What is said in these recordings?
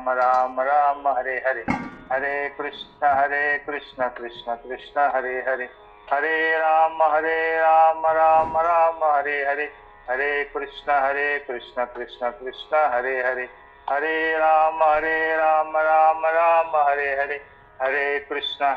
राम राम राम हरे हरे, हरे कृष्ण कृष्ण कृष्ण हरे हरे, हरे राम राम राम हरे हरे, हरे कृष्ण कृष्ण कृष्ण हरे हरे, हरे राम राम राम हरे हरे, हरे कृष्ण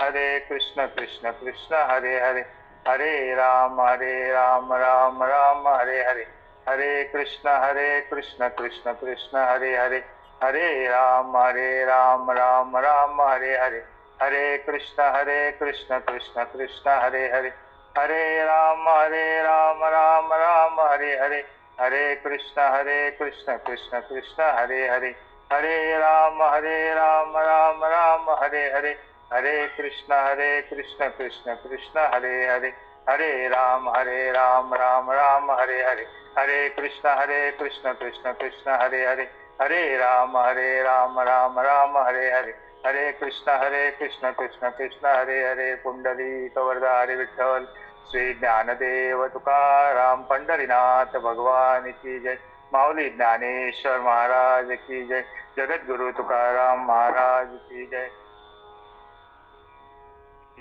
कृष्ण कृष्ण हरे हरे, हरे राम राम राम हरे हरे, हरे कृष्ण कृष्ण कृष्ण हरे हरे, हरे राम राम राम हरे हरे, हरे कृष्ण कृष्ण कृष्ण हरे हरे, हरे राम राम राम हरे हरे, हरे कृष्ण कृष्ण कृष्ण हरे हरे, हरे राम राम राम हरे हरे, हरे कृष्ण कृष्ण कृष्ण हरे हरे, हरे राम राम राम हरे हरे, हरे कृष्ण कृष्ण कृष्ण हरे हरे, हरे राम राम राम हरे हरे, हरे कृष्ण कृष्ण कृष्ण हरे हरे. पुंडलिक वरदारी विठ्ठल श्री ज्ञानदेव तुकाराम पंढरीनाथ भगवान की जय. माऊली ज्ञानेश्वर महाराज की जय. जगद्गुरु तुकाराम महाराज की जय.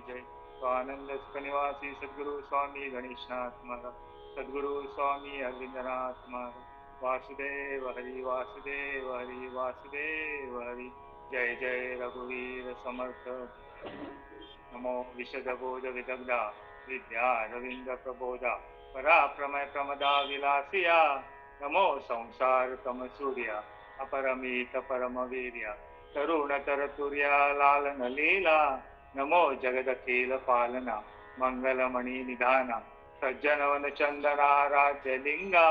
जय. स्वानंद निवासी सद्गुरु स्वामी गणेशनाथ महाराज, सद्गुरु स्वामी अरविंदनाथ महाराज. वासुदेव हरि वासुदेव हरि वासुदेव हरि. जय जय रघुवीर समर्थ. नमो विशदबोध विदग्धा विद्या रविंद्र प्रबोधा, पराप्रमय प्रमदा विलासिया. नमो संसार तम सूर्या अपरमित परमवीर्या, तरुण तरतुर्या लालन लीला. नमो जगदखिल पालना मंगलमणि निधाना, सज्जन वन चंदना राज्य लिंगा.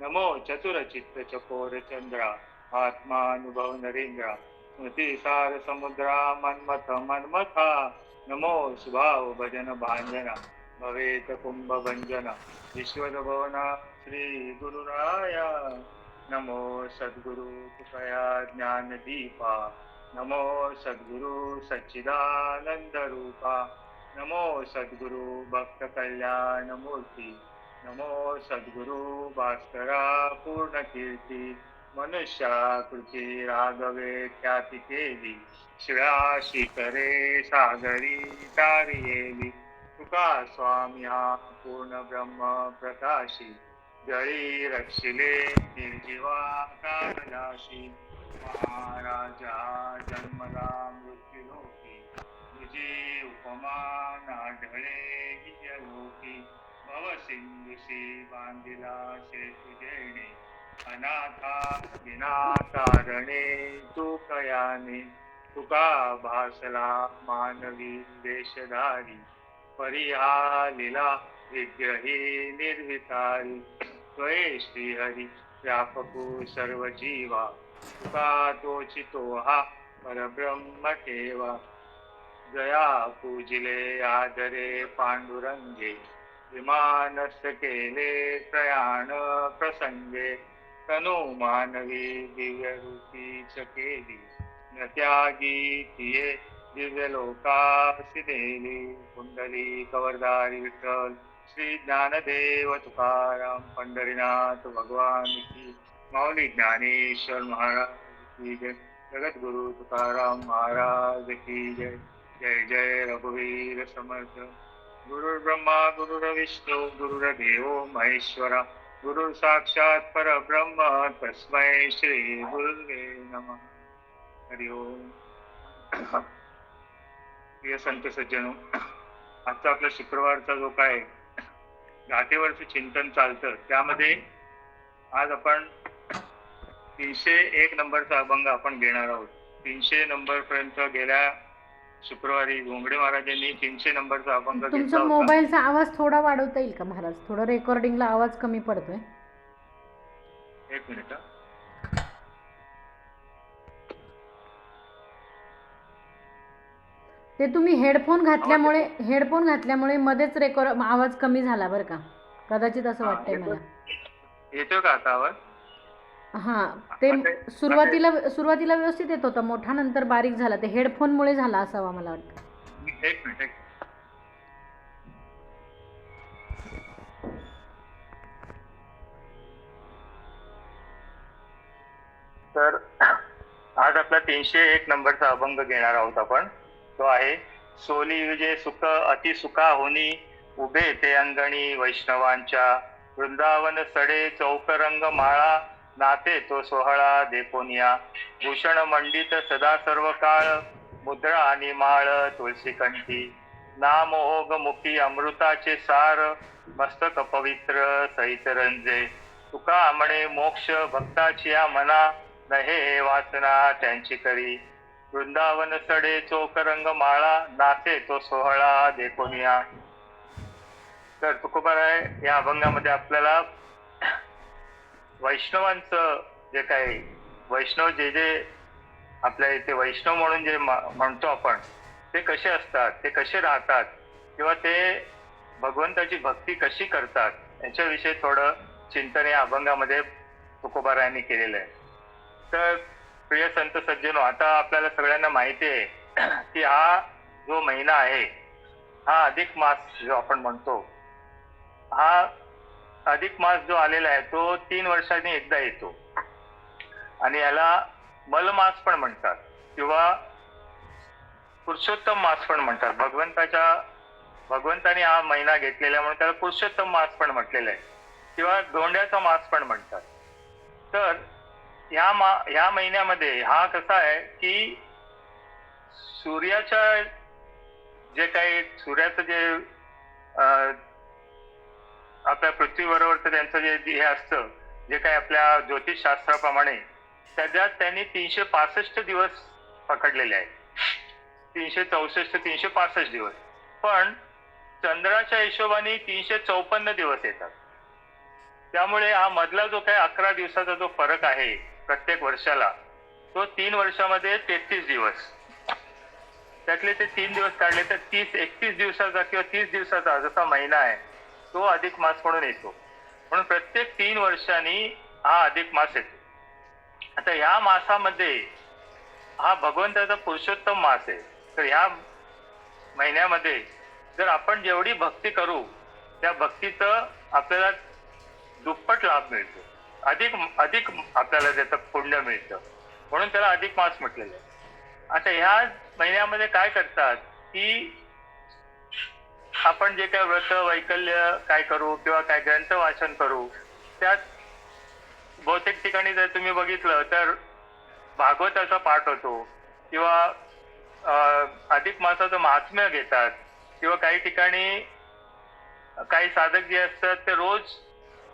नमो चतुर चित्त चकोर चंद्रा आत्मानुभव नरेंद्रा, स्मृती सार समुद्रा मन्मथ मन्मथा. नमो सुभाव भजन भांजना भवेत कुंभ भंजना, विश्वद भवना श्री गुरुराया. नमो सद्गुरु तुकया ज्ञान दीपा, नमो सद्गुरु सच्चिदानंद रूपा, नमो सद्गुरु भक्त कल्याण मूर्ती, नमो सद्गुरु भास्करा पूर्ण कीर्ती. मनुष्याकृती राघवे ख्याती केली, शिळा शिखरे सागरी तारियेली. तुका स्वाम्या पूर्ण ब्रह्म प्रकाशी, जळी रक्षिले निर्जीवा काळजाशी. महाराजा जन्मला मृत्युलोकी, तुझी उपमा नाढळे लोकी. भवसिंधुशी बांधिला शेतू जेणे, अनाथा विनाकारणे तुकयाने. तुका भासला मानवी वेशधारी, परिहालिला विग्रही निर्विकारी. त्वये श्रीहरी व्यापकू सर्व जीवा, तुका तोचितो हा परब्रह्म ठेवा. जया पूजिले आदरे पांडुरंगे, विमानस्थ केले प्रयाण प्रसंगे. तनु मानवी दिव्य रूपीच केली, न त्यागी तिये दिव्य लोकासी देली. कुंडली कवरदारी विठ्ठल श्री ज्ञानदेव तुकाराम पंढरीनाथ भगवान की. माऊली ज्ञानेश्वर महाराज की जय. जगद्गुरु तुकाराम महाराज की जय. जय जय रघुवीर समर्थ. गुरुर्ब्रह्मा गुरुर्विष्णू गुरुर्देवो महेश्वरा, गुरु साक्षात परब्रह्म तस्मै श्री गुरुवे नमः. हरि ओम. प्रिय संत सज्जनो, आजचा आपला शुक्रवारचा जो काय घाटेवरचं चिंतन चालतं, त्यामध्ये आज आपण 301 नंबरचा अभंग आपण घेणार आहोत. 300 नंबर पर्यंत गेल्या शुक्रवारी घोंगडे महाराजांनी 300 नंबरचा अभंग घेतला तुमचा होता. मोबाईलचा आवाज थोडा वाढवता येईल का महाराज? थोडं रेकॉर्डिंगला आवाज कमी पडतोय. एक मिनिट. ते तुम्ही हेडफोन घातल्यामुळे मध्येच आवाज कमी झाला बरं का, कदाचित असं वाटतंय मला. येतो का आता आवाज? हां, ते सुरुवातीला व्यवस्थित येत होता मोठा, नंतर बारीक झाला. ते हेडफोनमुळे झाला असावा मला वाटतं. एक मिनिट. तर आज आपला 301 नंबरचा अभंग घेणार आहोत आपण. तो आहे, सोली विजय सुख अति सुखा होनी, उभे ते अंगणी वैष्णवांच्या, वृंदावन सडे चौकरंग माळा, नाते तो सोहळा देखोनिया, भूषण मंडित सदा सर्व काळ, मुद्रा आणि माळ तुळशी कंठी, नाम ओघ मुखी अमृताचे सार, मस्तक पवित्र सहित रंजे, तुका म्हणे मोक्ष भक्ताची या मना, नहे वासना त्यांची करी, वृंदावन सडे चोकरंग माळा, नाचे तो सोहळा देखोनिया. तर तुकोबाराय या अभंगामध्ये आपल्याला वैष्णवांचं जे काही वैष्णव जे आपल्या इथे वैष्णव म्हणून जे म्हणतो आपण, ते कसे असतात, ते कसे राहतात, किंवा ते भगवंताची भक्ती कशी करतात याच्याविषयी थोडं चिंतन या अभंगामध्ये तुकोबारायांनी केलेलं आहे. तर प्रिय संत सज्जनो, आता आपल्याला सगळ्यांना माहिती आहे की हा जो महिना आहे, हा अधिक मास जो आपण म्हणतो, हा अधिक मास जो आलेला आहे तो 3 वर्षांनी एकदा येतो आणि याला मलमास पण म्हणतात किंवा पुरुषोत्तम मास पण म्हणतात. भगवंताने हा महिना घेतलेला म्हणून त्याला पुरुषोत्तम मास पण म्हटलेला आहे किंवा धोंड्याचा मास पण म्हणतात. तर ह्या महिन्यामध्ये हा कसा आहे की सूर्याच्या जे काही सूर्याचं जे आपल्या पृथ्वीबरोबरचं त्यांचं जे हे असतं, जे काही आपल्या ज्योतिषशास्त्राप्रमाणे, त्याच्यात त्यांनी 365 दिवस पकडलेले आहेत. 364 365 दिवस, पण चंद्राच्या हिशोबाने 354 दिवस येतात. त्यामुळे हा मधला जो काही 11 दिवसाचा जो फरक आहे प्रत्येक वर्षाला, तो 3 वर्षामध्ये 33 दिवस, त्यातले ते 3 दिवस काढले तर 31 दिवसाचा किंवा 30 दिवसाचा जसा महिना आहे तो अधिक मास म्हणून येतो. म्हणून प्रत्येक 3 वर्षांनी हा अधिक मास येतो. आता ह्या मासामध्ये हा भगवंताचा पुरुषोत्तम मास आहे. तर ह्या महिन्यामध्ये जर आपण जेवढी भक्ती करू त्या भक्तीचं आपल्याला दुप्पट लाभ मिळतो, अधिक आपल्याला त्याचं पुण्य मिळतं, म्हणून त्याला अधिक मास म्हटलेलं आहे. आता ह्या महिन्यामध्ये काय करतात की आपण जे काय व्रत वैकल्य काय करू किंवा काय ग्रंथ वाचन करू, त्यात बहुतेक ठिकाणी जर तुम्ही बघितलं तर भागवताचा पाठ होतो किंवा अधिक मासाचं महात्म्य घेतात, किंवा काही ठिकाणी काही साधक जे असतात ते रोज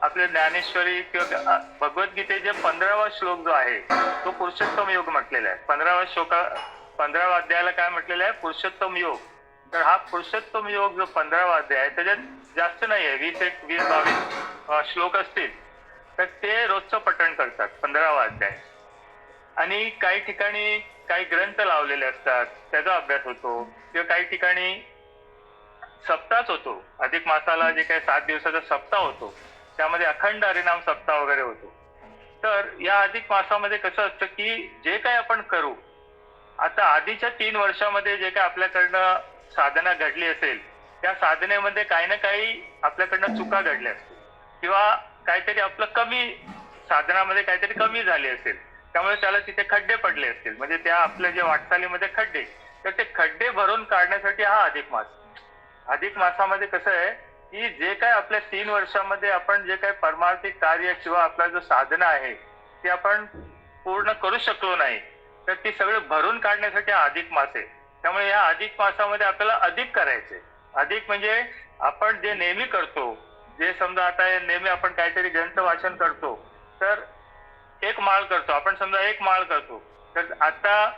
आपले ज्ञानेश्वरी किंवा भगवद्गीतेचे 15वा श्लोक जो आहे तो पुरुषोत्तम योग म्हटलेला आहे. 15व्या अध्यायाला काय म्हटलेलं आहे? पुरुषोत्तम योग. तर हा पुरुषोत्तम योग जो 15वा अध्याय आहे त्याच्यात जास्त नाही आहे, 20-22 श्लोक असतील, तर ते रोजचं पठण करतात 15वा अध्याय. आणि काही ठिकाणी काही ग्रंथ लावलेले असतात त्याचा अभ्यास होतो, किंवा काही ठिकाणी सप्ताहच होतो. अधिक मासाला जे काही 7 दिवसाचा सप्ताह होतो त्यामध्ये अखंड हरिनाम सप्ताह वगैरे होतो. तर या अधिक मासामध्ये कसं असतं की जे काही आपण करू, आता आधीच्या 3 वर्षामध्ये जे काही आपल्याकडनं साधना घडली असेल त्या साधनेमध्ये काही ना काही आपल्याकडनं चुका घडल्या असतील, किंवा काहीतरी आपलं कमी साधनामध्ये काहीतरी कमी झाले असेल, त्यामुळे त्याला तिथे खड्डे पडले असतील, म्हणजे त्या आपल्या जे वाटचालीमध्ये खड्डे, तर ते खड्डे भरून काढण्यासाठी हा अधिक मास. अधिक मासामध्ये कसं आहे की जे काय आपल्या 3 वर्षामध्ये आपण जे काही परमार्थिक कार्य किंवा आपला जो साधना आहे ती आपण पूर्ण करू शकलो नाही, तर ती सगळं भरून काढण्यासाठी हा अधिक मास आहे. त्यामुळे या अधिक मासामध्ये आपल्याला अधिक करायचे. अधिक म्हणजे आपण जे नेहमी करतो, जे समजा आता नेहमी आपण काहीतरी ग्रंथ वाचन करतो, तर 1 माळ करतो आपण, समजा 1 माळ करतो, तर आता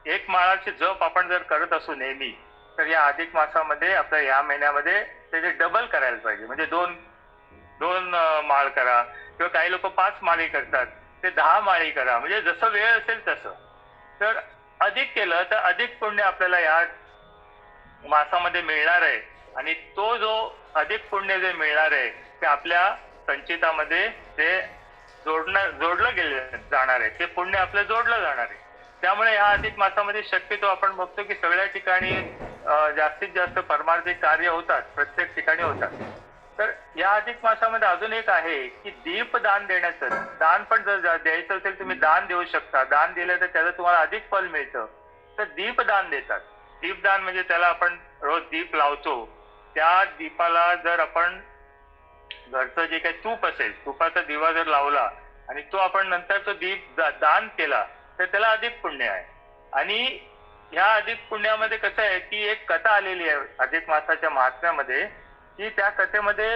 1 माळाचे जप आपण जर करत असू नेहमी, तर या अधिक मासामध्ये आपल्या या महिन्यामध्ये त्याचे डबल करायला पाहिजे. म्हणजे 2 माळ करा, किंवा काही लोक 5 माळी करतात, ते 10 माळी करा, म्हणजे जसं वेळ असेल तसं. तर अधिक केलं तर अधिक पुण्य आपल्याला या मासामध्ये मिळणार आहे, आणि तो जो अधिक पुण्य जे मिळणार आहे ते आपल्या संचितामध्ये ते जोडलं गेलं जाणार आहे, ते पुण्य आपलं जोडलं जाणार आहे. त्यामुळे या अधिक मासामध्ये शक्यतो आपण बघतो की सगळ्या ठिकाणी जास्तीत जास्त परमार्थिक कार्य होतात, प्रत्येक ठिकाणी होतात. तर या अधिक मासामध्ये अजून एक आहे की दीपदान देण्याचं. दान पण जर द्यायचं असेल तुम्ही दान देऊ शकता. दान दिलं तर त्याचं तुम्हाला अधिक फल मिळतं. तर दीपदान देतात. दीपदान म्हणजे त्याला आपण रोज दीप लावतो. त्या दीपाला जर आपण घरचं जे काही तूप असेल, तुपाचा दिवा जर लावला आणि तो आपण नंतर तो दीप दान केला तर त्याला अधिक पुण्य आहे. आणि ह्या अधिक पुण्यामध्ये कसं आहे की एक कथा आलेली आहे अधिक मासाच्या महात्म्यामध्ये, की त्या कथेमध्ये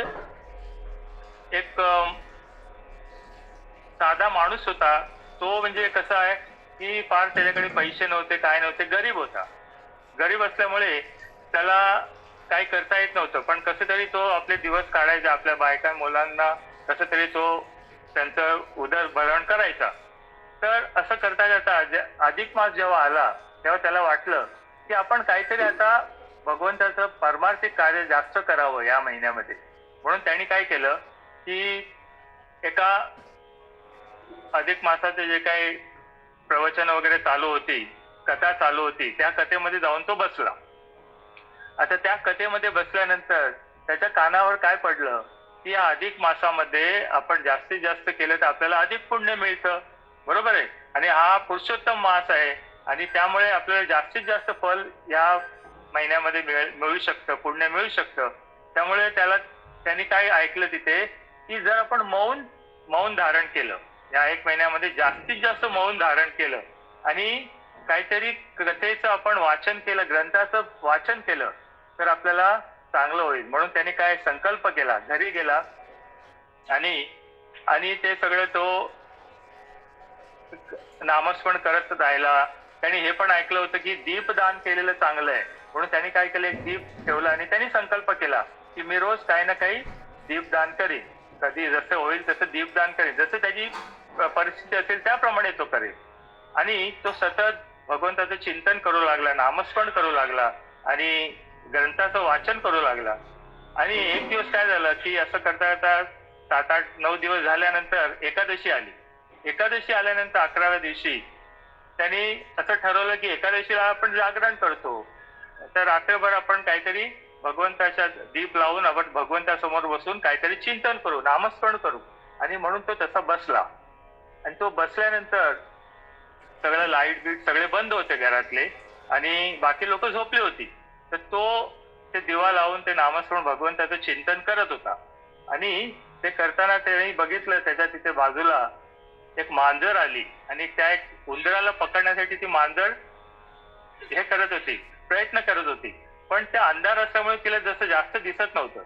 एक साधा माणूस होता. तो म्हणजे कसं आहे की फार त्याच्याकडे पैसे नव्हते, काय नव्हते, गरीब होता. गरीब असल्यामुळे त्याला काही करता येत नव्हतं. पण कसं तरी तो आपले दिवस काढायचा, आपल्या बायका मुलांना कसं तरी तो त्यांचं उदरभरण करायचा. तर असं करता करता अधिक मास जेव्हा आला तेव्हा त्याला वाटलं की आपण काहीतरी आता भगवंताचं परमार्थिक कार्य जास्त करावं या महिन्यामध्ये. म्हणून त्यांनी काय केलं की एका अधिक मासाचे जे काही प्रवचन वगैरे चालू होती, कथा चालू होती, त्या कथेमध्ये जाऊन तो बसला. आता त्या कथेमध्ये बसल्यानंतर त्याच्या कानावर काय पडलं की या अधिक मासामध्ये आपण जास्तीत जास्त केलं तर आपल्याला अधिक पुण्य मिळतं, बरोबर आहे. आणि हा पुरुषोत्तम मास आहे आणि त्यामुळे आपल्याला जास्तीत जास्त फल या महिन्यामध्ये मिळू शकतं, पुण्य मिळू शकतं. त्यामुळे त्यांनी काय ऐकलं तिथे की जर आपण मौन धारण केलं, या एक महिन्यामध्ये जास्तीत जास्त मौन धारण केलं आणि काहीतरी कथेचं आपण वाचन केलं, ग्रंथाचं वाचन केलं तर आपल्याला चांगलं होईल. म्हणून त्यांनी काय संकल्प केला, घरी गेला आणि ते सगळं तो नामस्मरण करत राहिला. त्यांनी हे पण ऐकलं होतं की दीपदान केलेलं चांगलं आहे. म्हणून त्यांनी काय केलं, एक दीप ठेवला आणि त्यांनी संकल्प केला की मी रोज काही ना काही दीपदान करीन. कधी जसं होईल तसं दीपदान करेन, जसं त्याची परिस्थिती असेल त्याप्रमाणे तो करेल. आणि तो सतत भगवंताचं चिंतन करू लागला, नामस्मरण करू लागला आणि ग्रंथाचं वाचन करू लागला. आणि एक दिवस काय झालं की असं करता करता 7-8-9 दिवस झाल्यानंतर एकादशी आली. एकादशी आल्यानंतर 11व्या दिवशी त्यांनी असं ठरवलं की एकादशीला आपण जागरण करतो, तर रात्रभर आपण काहीतरी भगवंताच्या दीप लावून आपण भगवंतासमोर बसून काहीतरी चिंतन करू, नामस्मरण करू. आणि म्हणून तो तसा बसला. आणि तो बसल्यानंतर सगळं लाईट बीट सगळे बंद होते घरातले आणि बाकी लोक झोपली होती. तर तो ते दिवा लावून ते नामस्मरण भगवंताचं चिंतन करत होता. आणि ते करताना त्यांनी बघितलं त्याच्या तिथे बाजूला एक मांजर आली आणि त्या एक उंदराला पकडण्यासाठी ती मांजर हे करत होती, प्रयत्न करत होती. पण त्या अंधार असल्यामुळे तिला जसं जास्त दिसत नव्हतं.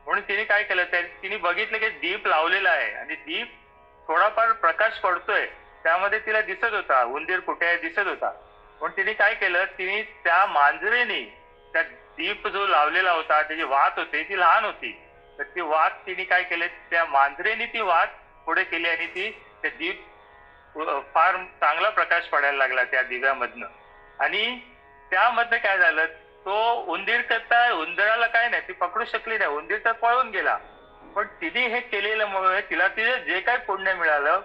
म्हणून तिने काय केलं, तिने बघितलं की दीप लावलेला आहे आणि दीप थोडाफार प्रकाश पडतोय, त्यामध्ये तिला दिसत होता उंदीर कुठे आहे दिसत होता. म्हणून तिने काय केलं, तिने त्या मांजरेने त्या दीप जो लावलेला होता त्याची वात होती ती लहान होती, तर ती वात तिने काय केली, त्या मांजरेने ती वात पुढे केली आणि ती ते दीप फार चांगला प्रकाश पडायला लागला त्या दिव्यामधनं. आणि त्यामध्ये काय झालं, तो उंदीर करता उंदराला काय नाही, ती पकडू शकली नाही, उंदीर तर पळून गेला. पण तिने हे केलेल्यामुळे तिला तिथे जे काही पुण्य मिळालं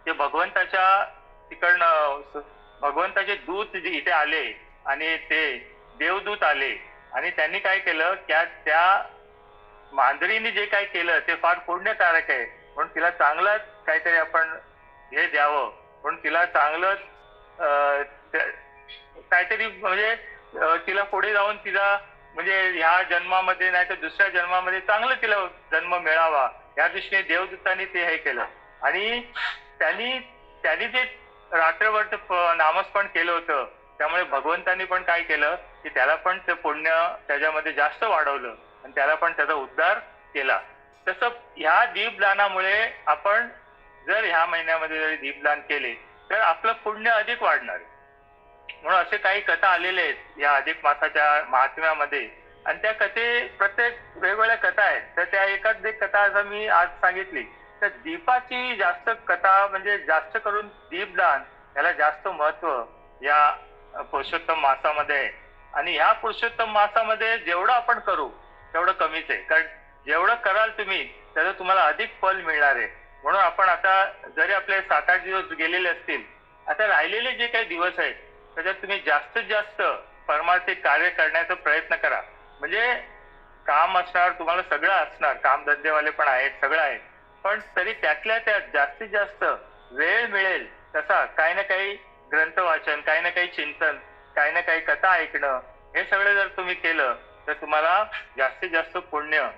ते भगवंताच्या तिकडनं भगवंताचे दूत इथे आले आणि ते देवदूत आले आणि त्यांनी काय केलं, त्या मांजरीने जे काय केलं ते फार पुण्यकारक आहे. म्हणून तिला चांगलं काहीतरी आपण हे द्यावं, म्हणून तिला चांगलं काहीतरी म्हणजे तिला पुढे जाऊन तिला म्हणजे ह्या जन्मामध्ये नाही तर दुसऱ्या जन्मामध्ये चांगलं तिला जन्म मिळावा या दृष्टीने देवदूतांनी ते हे केलं. आणि त्यांनी जे रात्रभर नामस्मरण केलं होतं त्यामुळे भगवंतांनी पण काय केलं की त्याला पण ते पुण्य त्याच्यामध्ये जास्त वाढवलं आणि त्याला पण त्याचा उद्धार केला. तसं ह्या दीपदानामुळे आपण जर ह्या महिन्यामध्ये जरी दीपदान केले तर आपलं पुण्य अधिक वाढणार. म्हणून असे काही कथा आलेले आहेत या अधिक मासाच्या महात्म्यामध्ये आणि त्या प्रत्येक वेगवेगळ्या कथा आहेत. तर त्या एकाच एक कथा जर मी आज सांगितली तर दीपाची जास्त कथा म्हणजे जास्त करून दीपदान याला जास्त महत्व या पुरुषोत्तम मासामध्ये आहे. आणि ह्या पुरुषोत्तम मासामध्ये जेवढं आपण करू तेवढं कमीच आहे, कारण जेवढं कराल तुम्ही त्याचं तुम्हाला अधिक फल मिळणार आहे. म्हणून आपण आता जरी आपले 7-8 दिवस गेलेले असतील, आता राहिलेले जे काही दिवस आहेत त्याच्यात तुम्ही जास्तीत जास्त परमार्थिक कार्य करण्याचा प्रयत्न करा. म्हणजे काम असणार, तुम्हाला सगळं असणार, कामधंदेवाले पण आहेत, सगळं आहे, पण तरी त्यातल्या त्यात जास्तीत जास्त वेळ मिळेल तसा काही ना काही ग्रंथ वाचन, काही ना काही चिंतन, काही ना काही कथा ऐकणं, हे सगळं जर तुम्ही केलं तर तुम्हाला जास्तीत जास्त पुण्य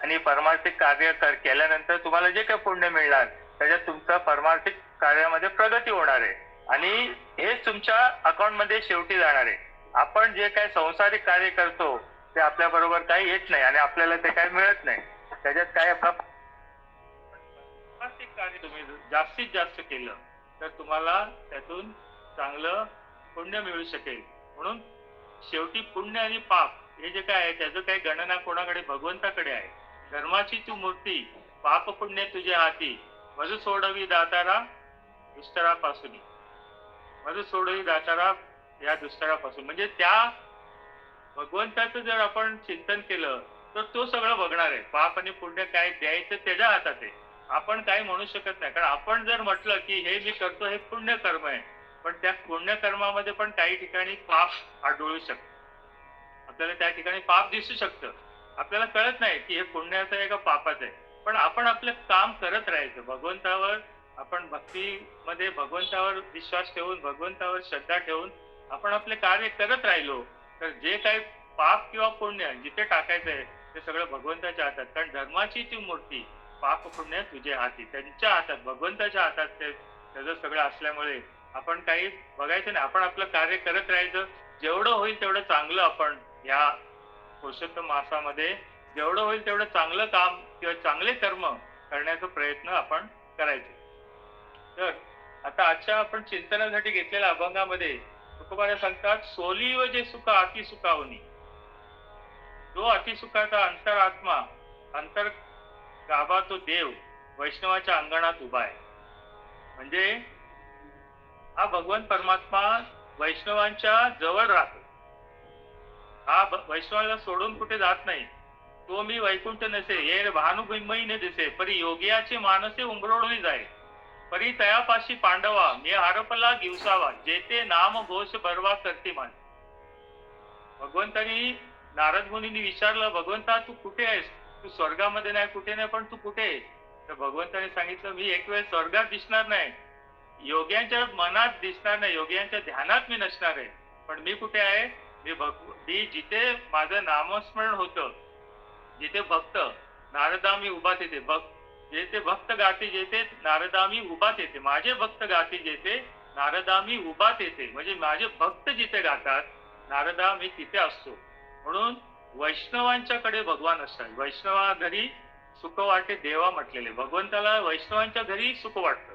आणि परमार्थिक कार्य केल्यानंतर तुम्हाला जे काही पुण्य मिळणार त्याच्यात तुमचा परमार्थिक कार्यामध्ये प्रगती होणार आहे आणि हेच तुमच्या अकाउंट मध्ये शेवटी जाणार आहे. आपण जे काही संसारिक कार्य करतो ते आपल्या बरोबर काही येत नाही आणि आपल्याला ते काही मिळत नाही. त्याच्यात काय आपला परमार्थिक कार्य तुम्ही जास्तीत जास्त केलं तर तुम्हाला त्यातून चांगलं पुण्य मिळू शकेल. म्हणून शेवटी पुण्य आणि पाप हे जे काय आहे त्याचं काही गणना कोणाकडे, भगवंताकडे आहे. धर्माची तू मूर्ती, पाप पुण्य तुझ्या हाती, मधु सोडवी दातारा दुष्टरापासून, मधु सोडवी दातारा या दुष्टरापासून. म्हणजे त्या भगवंताचं जर आपण चिंतन केलं तर तो सगळं बघणार आहे. पाप आणि पुण्य काय द्यायचं त्याच्या हातात आहे. आपण काही म्हणू शकत नाही, कारण आपण जर म्हटलं की हे मी करतो हे पुण्य कर्म आहे, पण त्या पुण्य कर्मामध्ये पण काही ठिकाणी पाप आढळू शकतं. आपल्याला त्या ठिकाणी पाप दिसू शकतं, आपल्याला कळत नाही की हे पुण्याचं आहे का पापाचं आहे, पण आपण आपलं काम करत राहायचं. भगवंतावर आपण भक्तीमध्ये भगवंतावर विश्वास ठेवून, भगवंतावर श्रद्धा ठेवून आपण आपले कार्य करत राहिलो तर जे काही पाप किंवा पुण्य जिथे टाकायचं आहे ते सगळं भगवंताच्या हातात. कारण धर्माची ती मूर्ती, पाप पुण्य तुझ्या हाती, त्यांच्या हातात, भगवंताच्या हातात ते त्याचं सगळं असल्यामुळे आपण काही बघायचं नाही, आपण आपलं कार्य करत राहायचं. जेवढं होईल तेवढं चांगलं आपण या पुरुषोत्तम मासामध्ये जेवढं होईल तेवढं चांगलं काम किंवा चांगले कर्म करण्याचा प्रयत्न आपण करायचे. तर आता आजच्या आपण चिंतनासाठी घेतलेल्या अभंगामध्ये तुकोबाने सांगतात, सोलीव जे सुख अति सुखावनी, जो अतिसुखाचा अंतरात्मा, अंतर गाभा तो देव वैष्णवाच्या अंगणात उभा आहे. म्हणजे हा भगवान परमात्मा वैष्णवांच्या जवळ राहतो. हा वैष्णवाला सोडून कुठे जात नाही. तो मी वैकुंठ नसे ये भानुभिमयी न दिसे, परी योगियाचे मानसे उंबरोळी जाय, परी तयापाशी पांडवा मी हरपला दिवसावा, जेते नाम घोष बरवा करते मान. भगवंतानी नारद मुनींनी विचारलं, भगवंता तू कुठे आहेस? तू स्वर्गामध्ये नाही, कुठे नाही, पण तू कुठे आहेस? तर भगवंताने सांगितलं, मी एक वेळ स्वर्गात दिसणार नाही, योग्यांच्या मनात दिसणार नाही, योग्यांच्या ध्यानात मी नसणार आहे, पण मी कुठे आहे? मी जिथे माझं नामस्मरण होतं, जिथे भक्त नारदामी उभा तेथे जेथे भक्त गाते, जेथे नारदामी उभा तेथे, माझे भक्त गाते जेथे नारदामी उभा तेथे, म्हणजे माझे भक्त जिथे गातात नारदा मी तिथे असतो. म्हणून वैष्णवांच्याकडे भगवान असतात. वैष्णवा घरी सुख वाटे देवा म्हटलेले, भगवंताला वैष्णवांच्या घरी सुख वाटतं.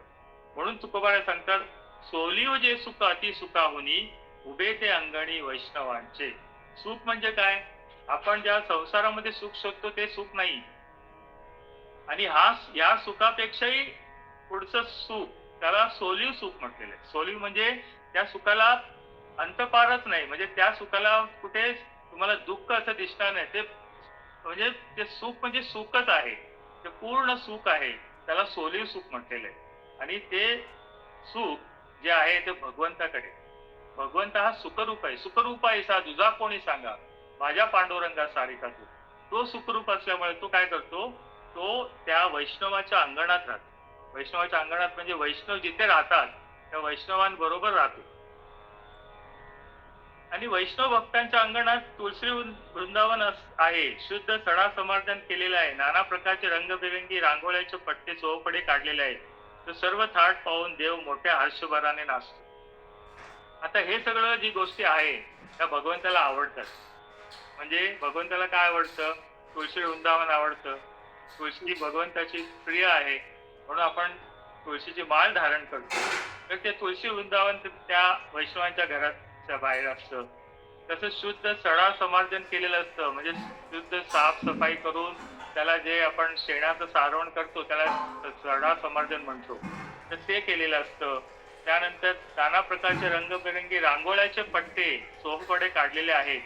म्हणून तुकोबाने सांगतात, सोलीव जे सुख अति सुखाहुनी, उभे ते अंगणी वैष्णवांचे. सुख म्हणजे काय? आपण ज्या संसारामध्ये सुख शोधतो ते सुख नाही, आणि या सुखापेक्षाही पुढचं सुख त्याला सोलीव सुख म्हटलेलं आहे. सोलीव म्हणजे त्या सुखाला अंतपारच नाही, म्हणजे त्या सुखाला कुठे तुम्हाला दुःख असं दिसणार नाही. ते म्हणजे ते सुख म्हणजे सुखच आहे, ते पूर्ण सुख आहे, त्याला सोलीव सुख म्हटलेलं आहे. आणि ते सुख जे आहे ते भगवंताकडे, भगवंत हा सुखरूप आहे. सुखरूप आहे सा तुझा कोणी सांगा, माझ्या पांडुरंगा सारिका तू. तो सुखरूप असल्यामुळे तो काय करतो, तो त्या वैष्णवाच्या अंगणात राहतो. वैष्णवाच्या अंगणात म्हणजे वैष्णव जिथे राहतात त्या वैष्णवांबरोबर राहतो. आणि वैष्णव भक्तांच्या अंगणात तुळशी वृंदावन आहे. शुद्ध सडा समर्थन केलेलं आहे. नाना प्रकारचे रंगबेरंगी रांगोळ्याचे पट्टे चोहोपडे काढलेले आहेत. तो सर्व थाट पाहून देव मोठ्या हर्षभराने नाचतो. आता हे सगळं जी गोष्टी आहे त्या भगवंताला आवडतात. म्हणजे भगवंताला काय आवडतं? तुळशी वृंदावन आवडतं. तुळशी भगवंताची प्रिय आहे म्हणून आपण तुळशीची माळ धारण करतो. तर ते तुळशी वृंदावन त्या वैष्णवांच्या घराच्या बाहेर असतं. तसंच शुद्ध सडा समार्जन केलेलं असतं, म्हणजे शुद्ध साफसफाई करून त्याला जे आपण शेणाचं सारवण करतो त्याला सडा समार्जन म्हणतो, तर ते केलेलं असतं. त्यानंतर नाना प्रकारचे रंगबेरंगी रांगोळ्याचे पट्टे चोहोपडे काढलेले आहेत.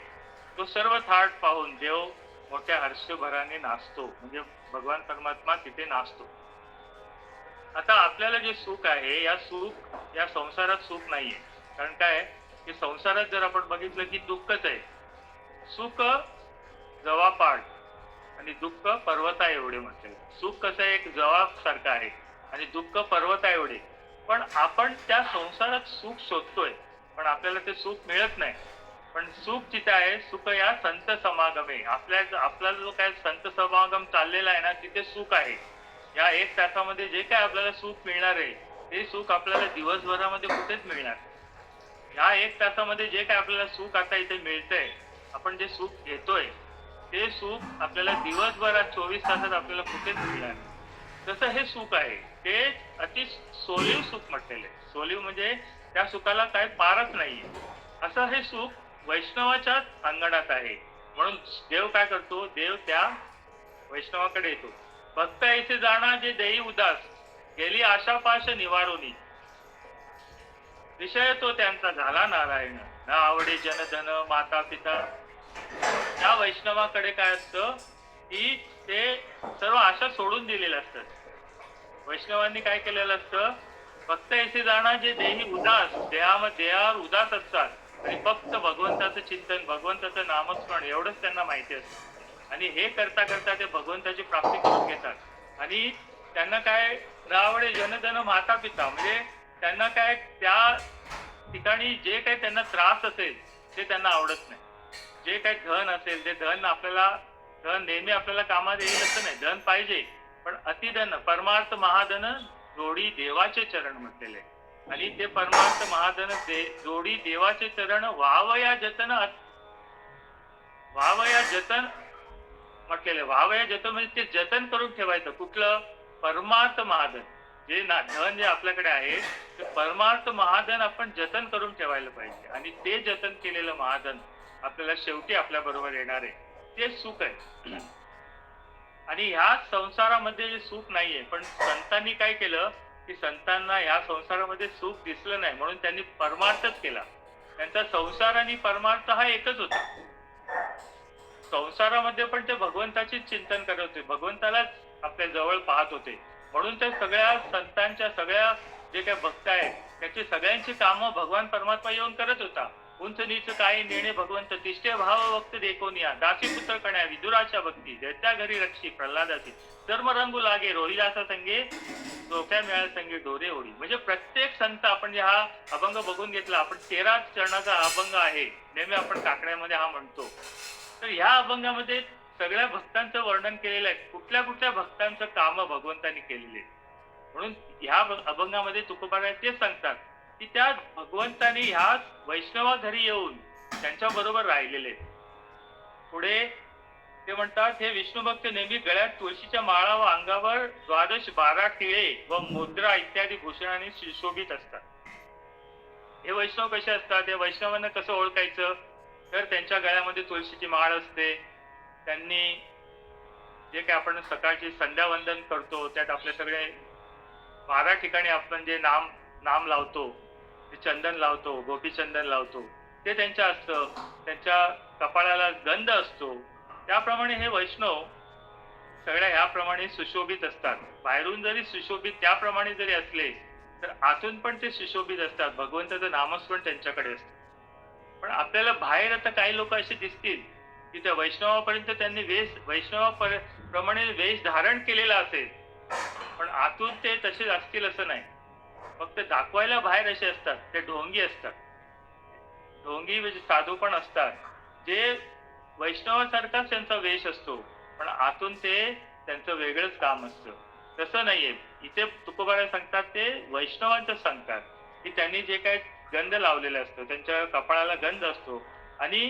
तो सर्व थाट पाहून देव मोठ्या हर्षभराने नाचतो, म्हणजे भगवान परमात्मा तिथे नाचतो. आता आपल्याला जे सुख आहे या संसारात सुख नाहीये. कारण काय की संसारात जर आपण बघितलं की दुःखच आहे. सुख जवापाड आणि दुःख पर्वता एवढे म्हटले. सुख कसं आहे, एक जवासारखं आहे आणि दुःख पर्वता एवढे. पण आपण त्या संसारात सुख शोधतोय, पण आपल्याला ते सुख मिळत नाही. पण सुख जिथे आहे, सुख या संत समागमे. आपला जो काय संत समागम चाललेला आहे ना, तिथे सुख आहे. या 1 तासामध्ये जे काय आपल्याला सुख मिळणार आहे, ते सुख आपल्याला दिवसभरामध्ये कुठेच मिळणार नाही. या 1 तासामध्ये जे काय आपल्याला सुख आता इथे मिळतंय, आपण जे सुख घेतोय, ते सुख आपल्याला दिवसभरात 24 तासात आपल्याला कुठेच मिळणार नाही. तसं हे सुख आहे, ते अति सोलीव सुख म्हटलेलं आहे. सोलीव म्हणजे त्या सुखाला काही पारच नाहीये. असं हे सुख वैष्णवाच्याच अंगणात आहे. म्हणून देव काय करतो, देव त्या वैष्णवाकडे येतो. भक्त ऐसे जाणा जे देई उदास, गेली आशापाश निवारोनी. विषय तो त्यांचा झाला नारायण, न आवडे जनधन माता पिता. त्या वैष्णवाकडे काय असतं की ते सर्व आशा सोडून दिलेल्या असतात. वैष्णवांनी काय केलेलं असतं, फक्त ऐसे जाणा जे देही उदास, देहावर उदास असतात आणि फक्त भगवंताचं चिंतन, भगवंताचं नामस्मरण एवढंच त्यांना माहिती असतं. आणि हे करता करता ते भगवंताची प्राप्ती करून घेतात. आणि त्यांना काय रावडे जनधन माता पिता, म्हणजे त्यांना काय त्या ठिकाणी जे काही त्यांना त्रास असेल ते त्यांना आवडत नाही. जे काही धन असेल ते धन नेहमी आपल्याला कामात येईल असं नाही. धन पाहिजे, पण अतिधन परमार्थ महाधन जोडी देवाचे चरण म्हटलेले. आणि ते परमार्थ महाधन जोडी देवाचे चरण व्हावया जतन म्हटलेले. व्हावया जतन म्हणजे ते जतन करून ठेवायचं. कुठलं? परमार्थ महाधन. जे धन जे आपल्याकडे आहे ते परमार्थ महाधन आपण जतन करून ठेवायला पाहिजे. आणि ते जतन केलेलं महाधन आपल्याला शेवटी आपल्या बरोबर येणार आहे, ते सुख आहे. आणि ह्या संसारामध्ये जे सुख नाहीये, पण संतांनी काय केलं की संतांना ह्या संसारामध्ये सुख दिसलं नाही, म्हणून त्यांनी परमार्थच केला. त्यांचा संसार आणि परमार्थ हा एकच होता. संसारामध्ये पण ते भगवंताचे चिंतन करत होते, भगवंतालाच आपल्या जवळ पाहत होते. म्हणून ते सगळ्या संतांच्या, सगळ्या जे काही भक्त आहेत त्याची सगळ्यांची कामं भगवान परमात्मा येऊन करत होता. उंच नीच काही नेणे भगवंत, तिष्ठे भाव भक्त देखोनिया, दासी पुत्र कण्या विदुराच्या भक्ती, दैत्या घरी रक्षी प्रल्हादाची, धर्म रंगू लागे रोहिदासा संगे, डोक्या मिळा संगे डोरे ओढी. म्हणजे प्रत्येक संत, आपण जे हा अभंग बघून घेतला, आपण 13 चरणाचा अभंग आहे, नेहमी आपण काकड्यामध्ये हा म्हणतो. तर ह्या अभंगामध्ये सगळ्या भक्तांचं वर्णन केलेलं आहे. कुठल्या कुठल्या भक्तांचं काम भगवंतांनी केलेले. म्हणून ह्या अभंगामध्ये तुकोबाराय ते सांगतात की त्या भगवंतांनी ह्या वैष्णवा घरी येऊन त्यांच्या बरोबर राहिलेले. पुढे ते म्हणतात, हे विष्णू भक्त नेहमी गळ्यात तुळशीच्या माळा व अंगावर 12 टिळे व मुद्रा इत्यादी भूषणाने सुशोभित असतात. हे वैष्णव कसे असतात, या वैष्णवांना कसं ओळखायचं, तर त्यांच्या गळ्यामध्ये तुळशीची माळ असते. त्यांनी जे काही आपण सकाळची संध्यावंदन करतो त्यात आपले सगळे 12 ठिकाणी आपण जे नाम लावतो, ते चंदन लावतो, गोपीचंदन लावतो, ते त्यांचं असतं. त्यांच्या कपाळाला गंध असतो. त्याप्रमाणे हे वैष्णव सगळ्या ह्याप्रमाणे सुशोभित असतात. बाहेरून जरी सुशोभित त्याप्रमाणे जरी असले तर आतून पण ते सुशोभित असतात. भगवंताचं नामस्मरण त्यांच्याकडे असतं. पण आपल्याला बाहेर आता काही लोक असे दिसतील की त्या वैष्णवापर्यंत त्यांनी वैष्णवाप्रमाणे वेश धारण केलेला असेल, पण आतून ते तसे असतील असं नाही. फक्त दाखवायला बाहेर असे असतात. ते ढोंगी असतात. ढोंगी म्हणजे साधू पण असतात, जे वैष्णवासारखाच त्यांचा वेश असतो, पण आतून ते त्यांचं वेगळंच काम असतं. तसं नाहीये. इथे तुकोबाराय सांगतात, ते वैष्णवांचं सांगतात की त्यांनी जे काही गंध लावलेला असतो, त्यांच्या कपाळाला गंध असतो. आणि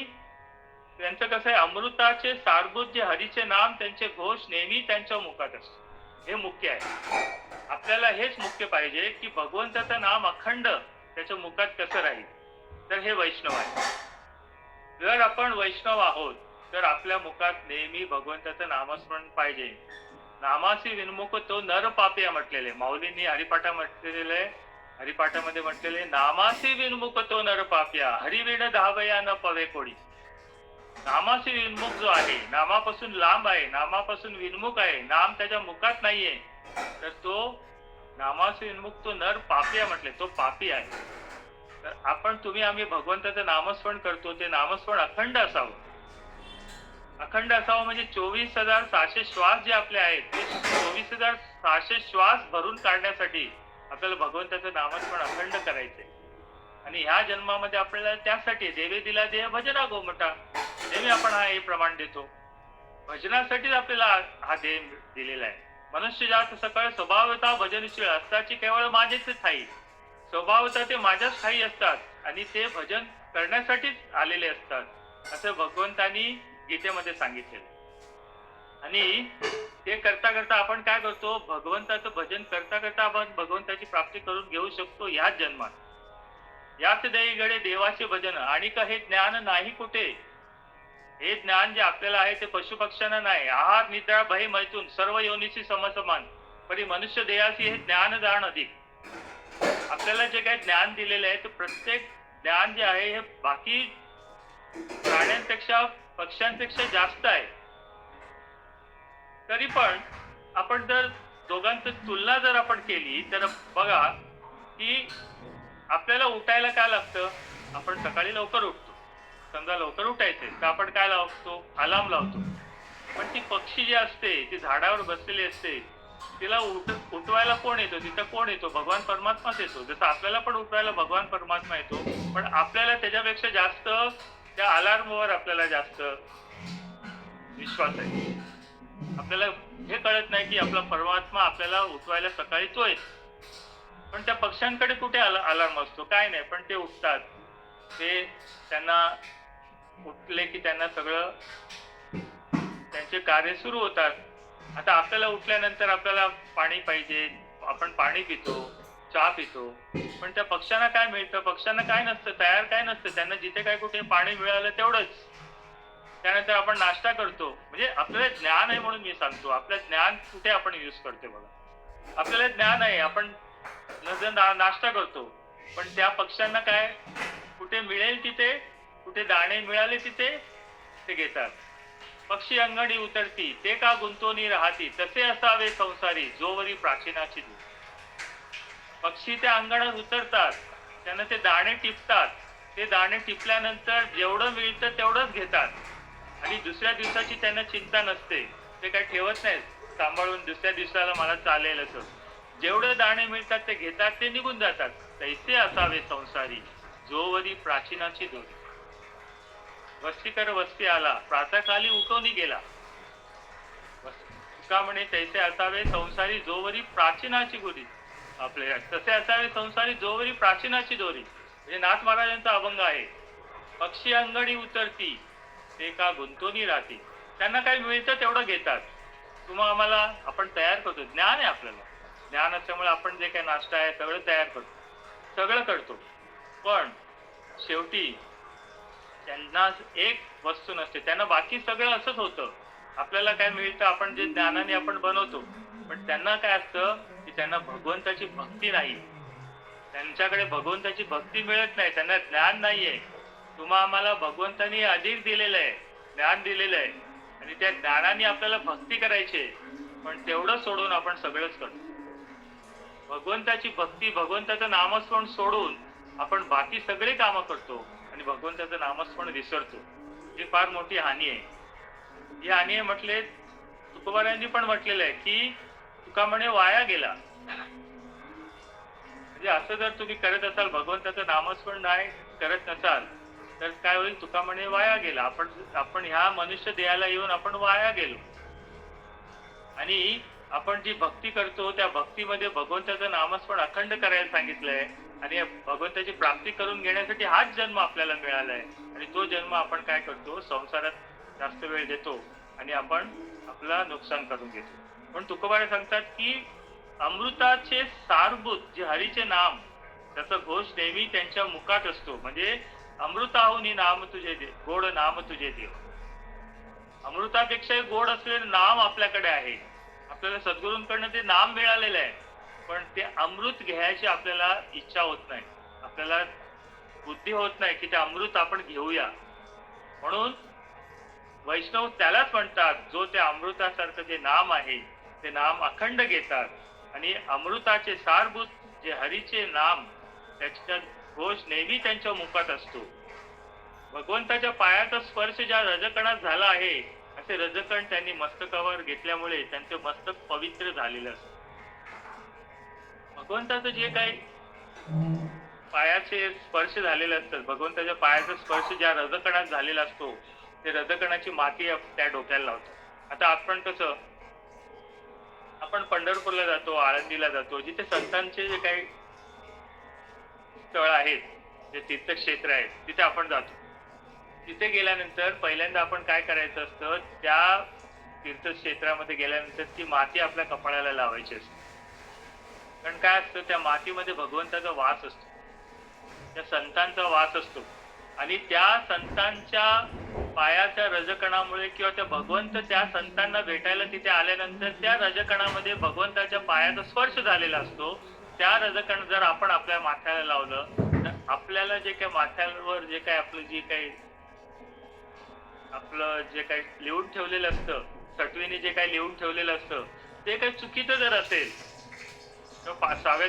त्यांचं कसं आहे, अमृताचे सारभूत जे हरीचे नाम, त्यांचे घोष नेहमी त्यांच्या मुखात असतो. हे मुख्य आहे. आपल्याला हेच मुख्य पाहिजे की भगवंताचं नाम अखंड त्याच्या मुखात कसं राहील. तर हे वैष्णव आहे. जर आपण वैष्णव आहोत तर आपल्या मुखात नेहमी भगवंताचं नामस्मरण पाहिजे. नामासी विनमुख तो नर पापिया म्हटलेले. माऊलींनी हरिपाठा म्हटलेलं आहे. हरिपाठामध्ये म्हटलेले, नामासी विनमुख तो नर पापिया, हरिविण धावया न पवे कोडी. नामासी विनमुख जो आहे, नामापासून लांब आहे, नामापासून विनमुख आहे, नाम त्याच्या मुखात नाहीये, तर तो नामासी विनमुख तो नर पापिया म्हटले, तो पापी आहे. तर आम्ही भगवंताचं नामस्मरण करतो, ते नामस्मरण अखंड असावं. अखंड असावा म्हणजे 24,600 श्वास जे आपले आहेत ते 24,600 श्वास भरून काढण्यासाठी आपल्याला भगवंताचं नामस्मरण अखंड करायचंय. आणि ह्या जन्मामध्ये आपल्याला त्यासाठी देवे दिला देह भजना गोमटा, नेहमी आपण हा हे प्रमाण देतो. भजनासाठीच आपल्याला हा देह दिलेला आहे. मनुष्य जात सकळ स्वभावता भजनशील असताची केवळ माझेच ठाई. स्वभावता ते माझ्याच ठाई असतात आणि ते भजन करण्यासाठीच आलेले असतात असं भगवंतांनी गीतेमध्ये सांगितलेलं. आणि ते करता करता आपण काय करतो, भगवंताचं भजन करता करता आपण भगवंताची प्राप्ती करून घेऊ शकतो ह्याच जन्मात. याच देईगडे देवाचे भजन आणि का हे ज्ञान नाही कुठे. हे ज्ञान जे आपल्याला आहे ते पशुपक्ष्यांना नाही. आहार निद्रा भय मैथून सर्व योनीशी समसमान परी मनुष्य देहाशी हे ज्ञान जाण अधिक. आपल्याला जे काही ज्ञान दिलेलं आहे ते प्रत्येक ज्ञान जे आहे हे बाकी प्राण्यांपेक्षा पक्ष्यांपेक्षा जास्त आहे. तरी पण आपण जर दोघांची तुलना जर आपण केली तर बघा की आपल्याला उठायला काय लागतं. आपण सकाळी लवकर उठतो, समजा लवकर उठायचे तर आपण काय लावतो, अलार्म लावतो. पण ती पक्षी जी असते ती झाडावर बसलेली असते, तिला उठवायला कोण येतो, तिथं कोण येतो, भगवान परमात्माच येतो. जसं आपल्याला पण उठवायला भगवान परमात्मा येतो, पण आपल्याला त्याच्यापेक्षा जास्त त्या अलार्मवर आपल्याला जास्त विश्वास आहे. आपल्याला हे कळत नाही की आपला परमात्मा आपल्याला उठवायला सकाळी तो येतो. पण त्या पक्ष्यांकडे कुठे अलार्म असतो, काय नाही, पण ते उठतात. ते त्यांना उठले की त्यांना सगळं त्यांचे कार्य सुरू होतात. आता आपल्याला उठल्यानंतर आपल्याला पाणी पाहिजे, आपण पाणी पितो, चहा पितो, पण त्या पक्ष्यांना काय मिळतं, पक्ष्यांना काय नसतं, तयार काय नसतं. त्यांना जिथे काय कुठे पाणी मिळालं तेवढंच. त्यानंतर आपण नाश्ता करतो. म्हणजे आपल्याला ज्ञान आहे म्हणून मी सांगतो, आपलं ज्ञान कुठे आपण यूज करतो बघा. आपल्याला ज्ञान आहे, आपण नाश्ता करतो, पण त्या पक्ष्यांना काय कुठे मिळेल तिथे, कुठे दाणे मिळाले तिथे ते घेतात. पक्षी अंगणी उतरती ते का गुंतोनी राहती, तसे असावे संसारी जोवरी प्राचीनाची दूर. पक्षी त्या अंगणात उतरतात, त्यांना ते दाणे टिपतात. ते दाणे टिपल्यानंतर जेवढं मिळतं तेवढंच घेतात आणि दुसऱ्या दिवसाची त्यांना चिंता नसते. ते काही ठेवत नाहीत सांभाळून दुसऱ्या दिवसाला मला चालेल असं. जेवढे दाणे मिळतात ते घेतात, ते निघून जातात. तैसे असावे संसारी जोवरी प्राचीनाची दोरी. वस्तीकर वस्ती आला प्रातःकाली उठवणी गेला. का म्हणे तैसे असावे संसारी जोवरी प्राचीनाची गोरी. आपले तसे असावे संसारी जोवरी प्राचीनाची दोरी. म्हणजे नाथ महाराजांचा अभंग आहे. पक्षी अंगणी उतरती ते का गुंतोनी राहती. त्यांना काही मिळतं तेवढं घेतात. तुम्हा आम्हाला आपण तयार करतो. ज्ञान आहे आपल्याला. ज्ञान असल्यामुळे आपण जे काही नाश्ता आहे सगळं तयार करतो, सगळं करतो. पण शेवटी त्यांना एक वस्तू नसते, त्यांना बाकी सगळं असंच होतं. आपल्याला काय मिळतं, आपण जे ज्ञानाने आपण बनवतो, पण त्यांना काय असतं की त्यांना भगवंताची भक्ती नाही. त्यांच्याकडे भगवंताची भक्ती मिळत नाही, त्यांना ज्ञान नाहीये. तुम्हा आम्हाला भगवंतानी अधिक दिलेलं आहे, ज्ञान दिलेलं आहे आणि त्या ज्ञानाने आपल्याला भक्ती करायची आहे. पण तेवढं सोडून आपण सगळंच करतो. भगवंताची भक्ती, भगवंताचं नामस्मरण सोडून आपण बाकी सगळे कामं करतो आणि भगवंताचं नामस्मरण विसरतो. ही फार मोठी हानी आहे. ही हानी आहे म्हटले तुकोबारायांनी पण म्हटलेलं आहे की तुका म्हणे वाया गेला. म्हणजे असं जर तुम्ही करत असाल, भगवंताचं नामस्मरण नाही करत नसाल तर काय होईल, तुका म्हणे वाया गेला. आपण ह्या मनुष्य देहाला येऊन आपण वाया गेलो. आणि आपण जी भक्ती करतो त्या भक्तीमध्ये भगवंताचं नामस्मरण अखंड करायला सांगितलंय आणि भगवंताची प्राप्ती करून घेण्यासाठी हाच जन्म आपल्याला मिळालाय. आणि तो जन्म आपण काय करतो, संसारात जास्त वेळ देतो आणि आपण आपला नुकसान करून घेतो. पण तुकोबारे सांगतात की अमृताचे सारभूत जे हरीचे नाम, त्याचा घोष नेहमी त्यांच्या मुखात असतो. म्हणजे अमृताहुनी नाम तुझे दे, गोड नाम तुझे देव. अमृतापेक्षा गोड असलेले नाम आपल्याकडे आहे. आपल्याला सद्गुरूंकडनं ते नाम मिळालेलं आहे, पण ते अमृत घ्यायची आपल्याला इच्छा होत नाही, आपल्याला बुद्धी होत नाही की ते अमृत आपण घेऊया. म्हणून वैष्णव त्यालाच म्हणतात जो त्या अमृतासारखं जे नाम आहे ते नाम अखंड घेतात आणि अमृताचे सारभूत जे हरीचे नाम, त्याचा घोष नेहमी त्यांच्या मुखात असतो. भगवंताच्या पायाचा स्पर्श ज्या रजकणात झाला आहे असे रजकण त्यांनी मस्तकावर घेतल्यामुळे त्यांचे मस्तक पवित्र झालेलं असतं. भगवंताचं जे काही पायाचे स्पर्श झालेले असतात, भगवंताच्या पायाचा स्पर्श ज्या रजकणात झालेला असतो, ते रजकणाची माती त्या डोक्याला लावतो. आता आपण पंढरपूरला जातो, आळंदीला जातो, जिथे संतांचे जे काही स्थळ आहेत, जे तीर्थक्षेत्र आहेत, तिथे आपण जातो. तिथे गेल्यानंतर पहिल्यांदा आपण काय करायचं असतं, त्या तीर्थक्षेत्रामध्ये गेल्यानंतर ती माती आपल्या कपाळाला लावायची असते. कारण काय असतं, त्या मातीमध्ये भगवंताचा वास असतो, त्या संतांचा वास असतो. आणि त्या संतांच्या पायाच्या रजकणामुळे किंवा त्या भगवंत त्या संतांना भेटायला तिथे आल्यानंतर त्या रजकणामध्ये भगवंताच्या पायाचा स्पर्श झालेला असतो. त्या रजकण जर आपण आपल्या माथ्याला लावलं तर आपल्याला जे काही माथ्यावर जे काही आपलं जे काही लिहून ठेवलेलं असतं, सटवीने जे काही लिहून ठेवलेलं असतं, ते काही चुकीचं जर असेल तर 5व्या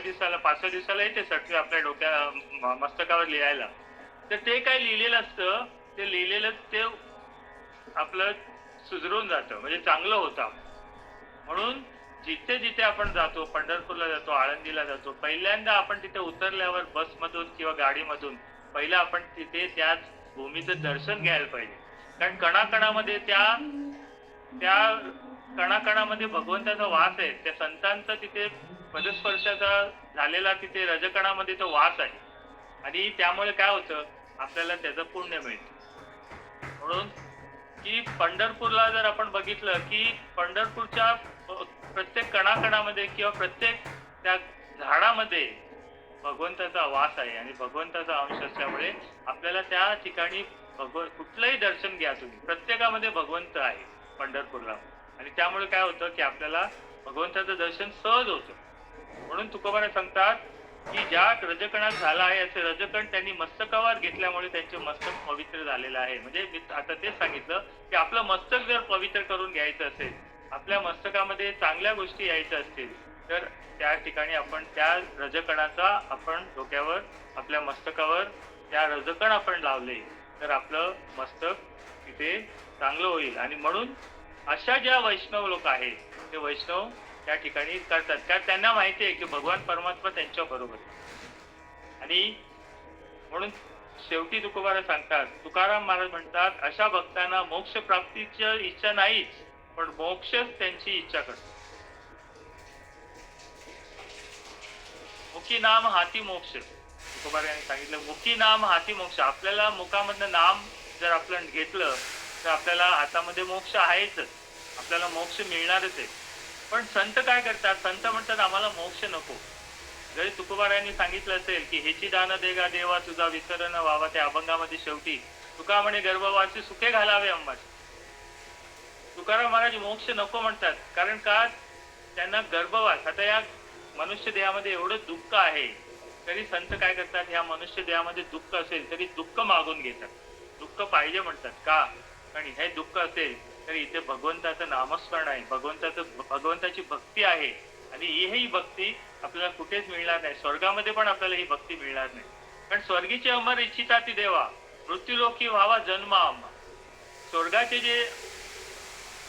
दिवसाला येते सटवी आपल्या मस्तकावर लिहायला, तर ते काय लिहिलेलं असतं, ते लिहिलेलं ते आपलं सुधरून जातं, म्हणजे चांगलं होतं. म्हणून जिथे जिथे आपण जातो, पंढरपूरला जातो, आळंदीला जातो, पहिल्यांदा आपण तिथे उतरल्यावर बसमधून किंवा गाडीमधून पहिलं आपण तिथे त्याच भूमीचं दर्शन घ्यायला पाहिजे. कारण कणाकणामध्ये त्या कणाकणामध्ये भगवंताचा वास आहे, त्या संतांचा तिथे पदस्पर्शाचा झालेला तिथे रजकणामध्ये तो वास आहे. आणि त्यामुळे काय होतं, आपल्याला त्याचं पुण्य मिळतं. म्हणून की पंढरपूरला जर आपण बघितलं की पंढरपूरच्या प्रत्येक कणाकणामध्ये किंवा प्रत्येक त्या झाडामध्ये भगवंताचा वास आहे आणि भगवंताचा अंश असल्यामुळे आपल्याला त्या ठिकाणी कुठलंही दर्शन घ्या तुम्ही, प्रत्येकामध्ये भगवंत आहे पंढरपूरला. आणि त्यामुळे काय होतं की आपल्याला भगवंताचं दर्शन सहज होतं. म्हणून तुकोबाने सांगतात की ज्या रजकणात झाला आहे असे रजकण त्यांनी मस्तकावर घेतल्यामुळे त्यांचे मस्तक पवित्र झालेलं आहे. म्हणजे मी आता तेच सांगितलं की आपलं मस्तक जर पवित्र करून घ्यायचं असेल, आपल्या मस्तकामध्ये चांगल्या गोष्टी यायच्या असतील, तर त्या ठिकाणी आपण त्या रजकणाचा आपण डोक्यावर, आपल्या मस्तकावर त्या रजकण आपण लावले तर आपलं मस्तक तिथे चांगलं होईल. आणि म्हणून अशा ज्या वैष्णव लोक आहेत, ते वैष्णव त्या ठिकाणी करतात, कारण त्यांना माहिती आहे की भगवान परमात्मा त्यांच्या बरोबर आहे. आणि म्हणून शेवटी तुकोबाला सांगतात, तुकाराम महाराज म्हणतात, अशा भक्तांना मोक्ष प्राप्तीची इच्छा नाहीच, पण मोक्षच त्यांची इच्छा करतो. मुखी नाम हाती मोक्ष, तुकोबार यांनी सांगितलं, मुखी नाम हाती मोक्ष. आपल्याला मुखामधनं नाम जर आपलं घेतलं तर आपल्याला हातामध्ये मोक्ष आहेच, आपल्याला मोक्ष मिळणारच आहे. पण संत काय करतात, संत म्हणतात आम्हाला मोक्ष नको. जरी तुकोबार यांनी सांगितलं असेल की हेची दान देगा देवा तुझा विसरण व्हावा, त्या अभंगामध्ये शेवटी तुका म्हणे गर्भवासी सुखे घालावे अंबाची. तुकाराम महाराज मोक्ष नको म्हणतात, कारण का त्यांना गर्भवास, आता या मनुष्य देहामध्ये एवढं दुःख आहे, तरी संत काय करतात, ह्या मनुष्य देहामध्ये दुःख असेल तरी दुःख मागून घेतात. दुःख पाहिजे म्हणतात, का? कारण हे दुःख असेल तरी इथे भगवंताचं नामस्मरण आहे, भगवंताची भक्ती आहे. आणि ही भक्ती आपल्याला कुठेच मिळणार नाही, स्वर्गामध्ये पण आपल्याला ही भक्ती मिळणार नाही. कारण स्वर्गीचे अमर इच्छिता ती देवा, मृत्यूलोकी व्हावा जन्म आम्हा. स्वर्गाचे जे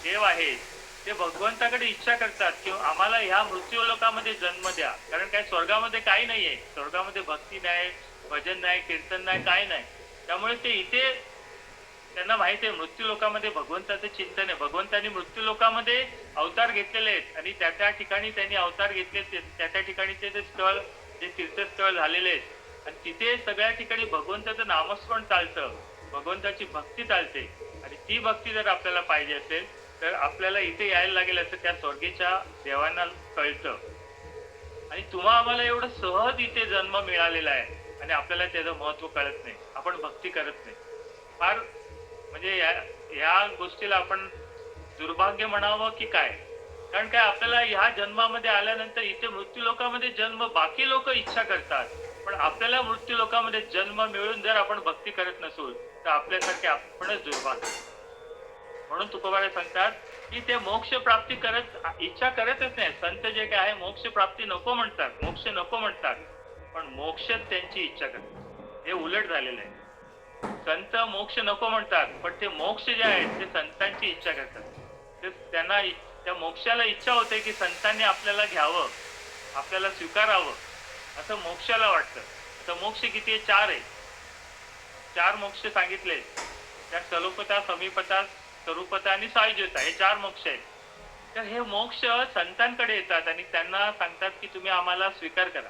देव आहेत ते भगवंताकडे इच्छा करतात की आम्हाला ह्या मृत्यूलोकामध्ये जन्म द्या. कारण काय, स्वर्गामध्ये काही नाहीये, स्वर्गामध्ये भक्ती नाही, भजन नाही, कीर्तन नाही, काय नाही. त्यामुळे ते इथे त्यांना माहिती आहे मृत्यूलोकामध्ये भगवंताचं चिंतन आहे. भगवंतांनी मृत्यूलोकामध्ये अवतार घेतलेले आहेत आणि त्या त्या ठिकाणी त्यांनी अवतार घेतले, त्या त्या ठिकाणी ते स्थळ, जे तीर्थस्थळ झालेले आहेत, आणि तिथे सगळ्या ठिकाणी भगवंताचं नामस्मरण चालतं, भगवंताची भक्ती चालते. आणि ती भक्ती जर आपल्याला पाहिजे असेल तर आपल्याला इथे यायला लागेल असं त्या स्वर्गीच्या देवांना कळतं. आणि तुम्हा आम्हाला एवढं सहज इथे जन्म मिळालेला आहे आणि आपल्याला त्याचं महत्व कळत नाही, आपण भक्ती करत नाही. फार म्हणजे या गोष्टीला आपण दुर्भाग्य म्हणावं की काय. कारण काय, आपल्याला ह्या जन्मामध्ये आल्यानंतर इथे मृत्यूलोकामध्ये जन्म बाकी लोक इच्छा करतात, पण आपल्याला मृत्यूलोकामध्ये जन्म मिळून जर आपण भक्ती करत नसू तर आपल्यासारखे आपणच दुर्भाग्य. म्हणून तुकोबारे सांगतात की ते मोक्ष प्राप्ती इच्छा करतच नाही. संत जे काय आहे मोक्ष प्राप्ती नको म्हणतात, मोक्ष नको म्हणतात, पण मोक्ष त्यांची इच्छा करतात. हे उलट झालेलं आहे. संत मोक्ष नको म्हणतात, पण ते मोक्ष जे आहेत ते संतांची इच्छा करतात. ते त्यांना त्या मोक्षाला इच्छा होते की संतांनी आपल्याला घ्यावं, आपल्याला स्वीकारावं, असं मोक्षाला वाटतं. तर मोक्ष किती आहे? 4 आहे. 4 मोक्ष सांगितले. त्या सलोपता, समीपता, स्वरूपता आणि सायुज्यता हे 4 मोक्ष आहेत. तर हे मोक्ष संतांकडे येतात आणि त्यांना सांगतात की तुम्ही आम्हाला स्वीकार करा.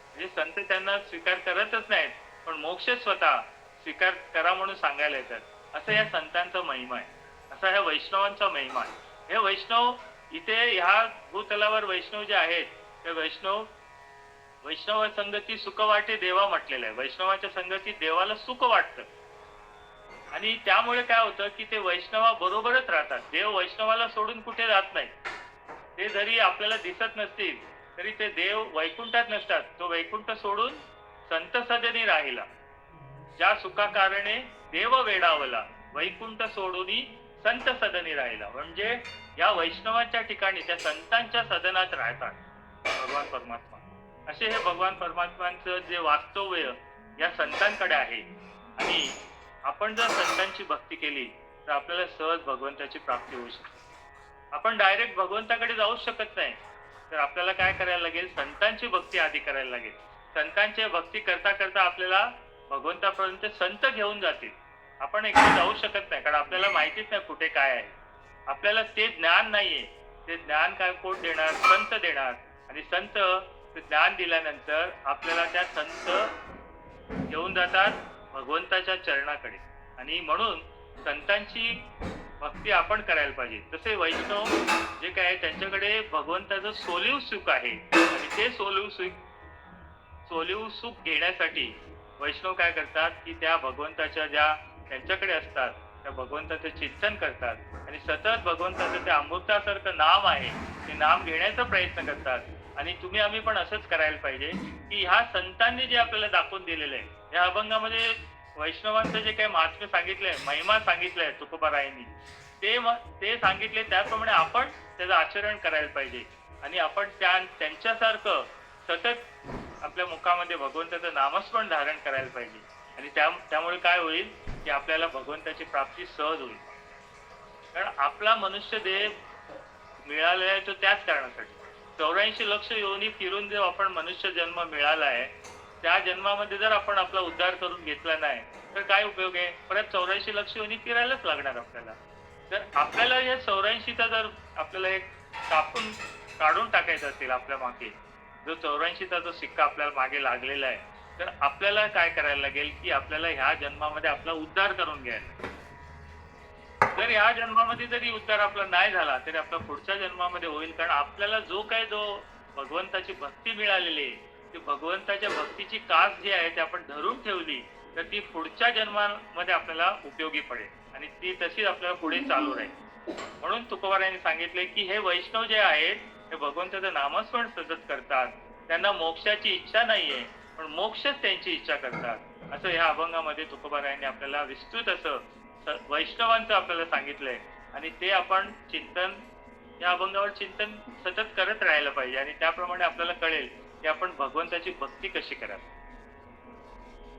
म्हणजे संत त्यांना स्वीकार करतच नाहीत, पण मोक्ष स्वतः स्वीकार करा म्हणून सांगायला येतात. असं या संतांचा महिमा आहे, असा ह्या वैष्णवांचा महिमा आहे. हे वैष्णव इथे ह्या भूतलावर वैष्णव जे आहेत ते वैष्णव संगती सुख वाटे देवा म्हटलेलं आहे. वैष्णवाच्या संगतीत देवाला सुख वाटतं आणि त्यामुळे काय होतं की ते वैष्णवा बरोबरच राहतात. देव वैष्णवाला सोडून कुठे जात नाही. ते जरी आपल्याला दिसत नसतील तरी ते देव वैकुंठात नसतात. तो वैकुंठ सोडून संत सदनी राहिला. ज्या सुखा कारणे देव वेडावला, वैकुंठ सोडून संत सदनी राहिला. म्हणजे या वैष्णवाच्या ठिकाणी त्या संतांच्या सदनात राहतात भगवान परमात्मा. असे हे भगवान परमात्मांचं जे वास्तव्य या संतांकडे आहे. आणि आपण जर संतांची भक्ती केली तर आपल्याला सहज भगवंताची प्राप्ती होऊ शकते. आपण डायरेक्ट भगवंताकडे जाऊ शकत नाही. तर आपल्याला काय करायला लागेल? संतांची भक्ती आधी करायला लागेल. संतांची भक्ती करता करता आपल्याला भगवंतापर्यंत संत घेऊन जातील. आपण एकदा जाऊ शकत नाही, कारण आपल्याला माहितीच नाही कुठे काय आहे. आपल्याला ते ज्ञान नाहीये. ते ज्ञान काय कोण देणार? संत देणार. आणि संत ते ज्ञान दिल्यानंतर आपल्याला त्या संत घेऊन जातात भगवंताच्या चरणाकडे. आणि म्हणून संतांची भक्ती आपण करायला पाहिजे. तसे वैष्णव जे काय त्यांच्याकडे भगवंताचं सोलीव सुख आहे आणि ते सोलीव सुख घेण्यासाठी वैष्णव काय करतात की त्या भगवंताच्या ज्या त्यांच्याकडे असतात त्या भगवंताचं चिंतन करतात आणि सतत भगवंताचं ते अमृतासारखं नाम आहे ते नाम घेण्याचा प्रयत्न करतात. आणि तुम्ही आम्ही पण असंच करायला पाहिजे की ह्या संतांनी जे आपल्याला दाखवून दिलेलं आहे, या अभंगामध्ये वैष्णवांचं जे काही महात्म्य सांगितलंय, महिमा सांगितलाय तुकोबारायांनी, ते सांगितले त्याप्रमाणे आपण त्याचं आचरण करायला पाहिजे. आणि आपण त्यांच्यासारखं सतत आपल्या मुखामध्ये भगवंताचं नामस्मरण धारण करायला पाहिजे. आणि त्यामुळे काय होईल की आपल्याला भगवंताची प्राप्ती सहज होईल. कारण आपला मनुष्य देह मिळालेला आहे तो त्याच कारणासाठी. 84 लक्ष योनी फिरून जो आपण मनुष्य जन्म मिळाला आहे, त्या जन्मामध्ये जर आपण आपला उद्धार करून घेतला नाही तर काय उपयोग आहे? परत 84 लक्ष योनी फिरायलाच लागणार आपल्याला. तर आपल्याला या 84चा जर आपल्याला एक काढून टाकायचा असेल आपल्या मागे, जो 84चा जो सिक्का आपल्याला मागे लागलेला आहे, तर आपल्याला काय करायला लागेल की आपल्याला ह्या जन्मामध्ये आपला उद्धार करून घ्यायला. जर ह्या जन्मामध्ये जरी उद्धार आपला नाही झाला तरी आपला पुढच्या जन्मामध्ये होईल. कारण आपल्याला जो भगवंताची भक्ती मिळालेली आहे, ती भगवंताच्या भक्तीची कास जी आहे ती आपण धरून ठेवली तर ती पुढच्या जन्मामध्ये आपल्याला उपयोगी पडेल आणि ती तशीच आपल्याला पुढे चालू राहील. म्हणून तुकोबारायांनी सांगितले की हे वैष्णव जे आहेत हे भगवंताचं नामस्मरण सतत करतात. त्यांना मोक्षाची इच्छा नाहीये, पण मोक्षच त्यांची इच्छा करतात. असं ह्या अभंगामध्ये तुकोबारायांनी आपल्याला विस्तृत असं वैष्णवांचं आपल्याला सांगितलंय. आणि ते आपण चिंतन या अभंगावर चिंतन सतत करत राहायला पाहिजे. आणि त्याप्रमाणे आपल्याला कळेल की आपण भगवंताची भक्ती कशी करावी.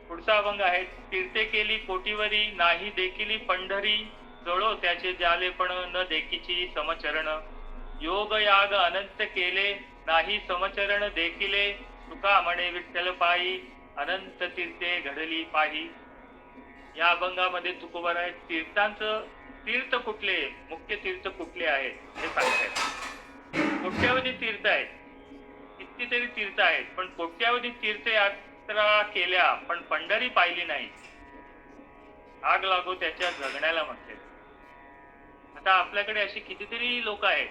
पुढचा अभंग आहे. तीर्थे केली कोटीवरी, नाही देखिली पंढरी, जळो त्याचे जाले पण न देखीची समचरण, योग याग अनंत केले, नाही समचरण देखिले, तुका म्हणे विठ्ठल पायी, अनंत तीर्थे घडली पाही. या अभंगामध्ये तुकोबाराय तीर्थांचं तीर्थ कुठले, मुख्य तीर्थ कुठले आहेत हे सांगतायत. कोट्यावधी तीर्थ आहेत, कितीतरी तीर्थ आहेत, पण कोट्यावधी तीर्थयात्रा केल्या पण पंढरी पाहिली नाही, आग लागो त्याच्या जगण्याला म्हटले. आता आपल्याकडे अशी कितीतरी लोक आहेत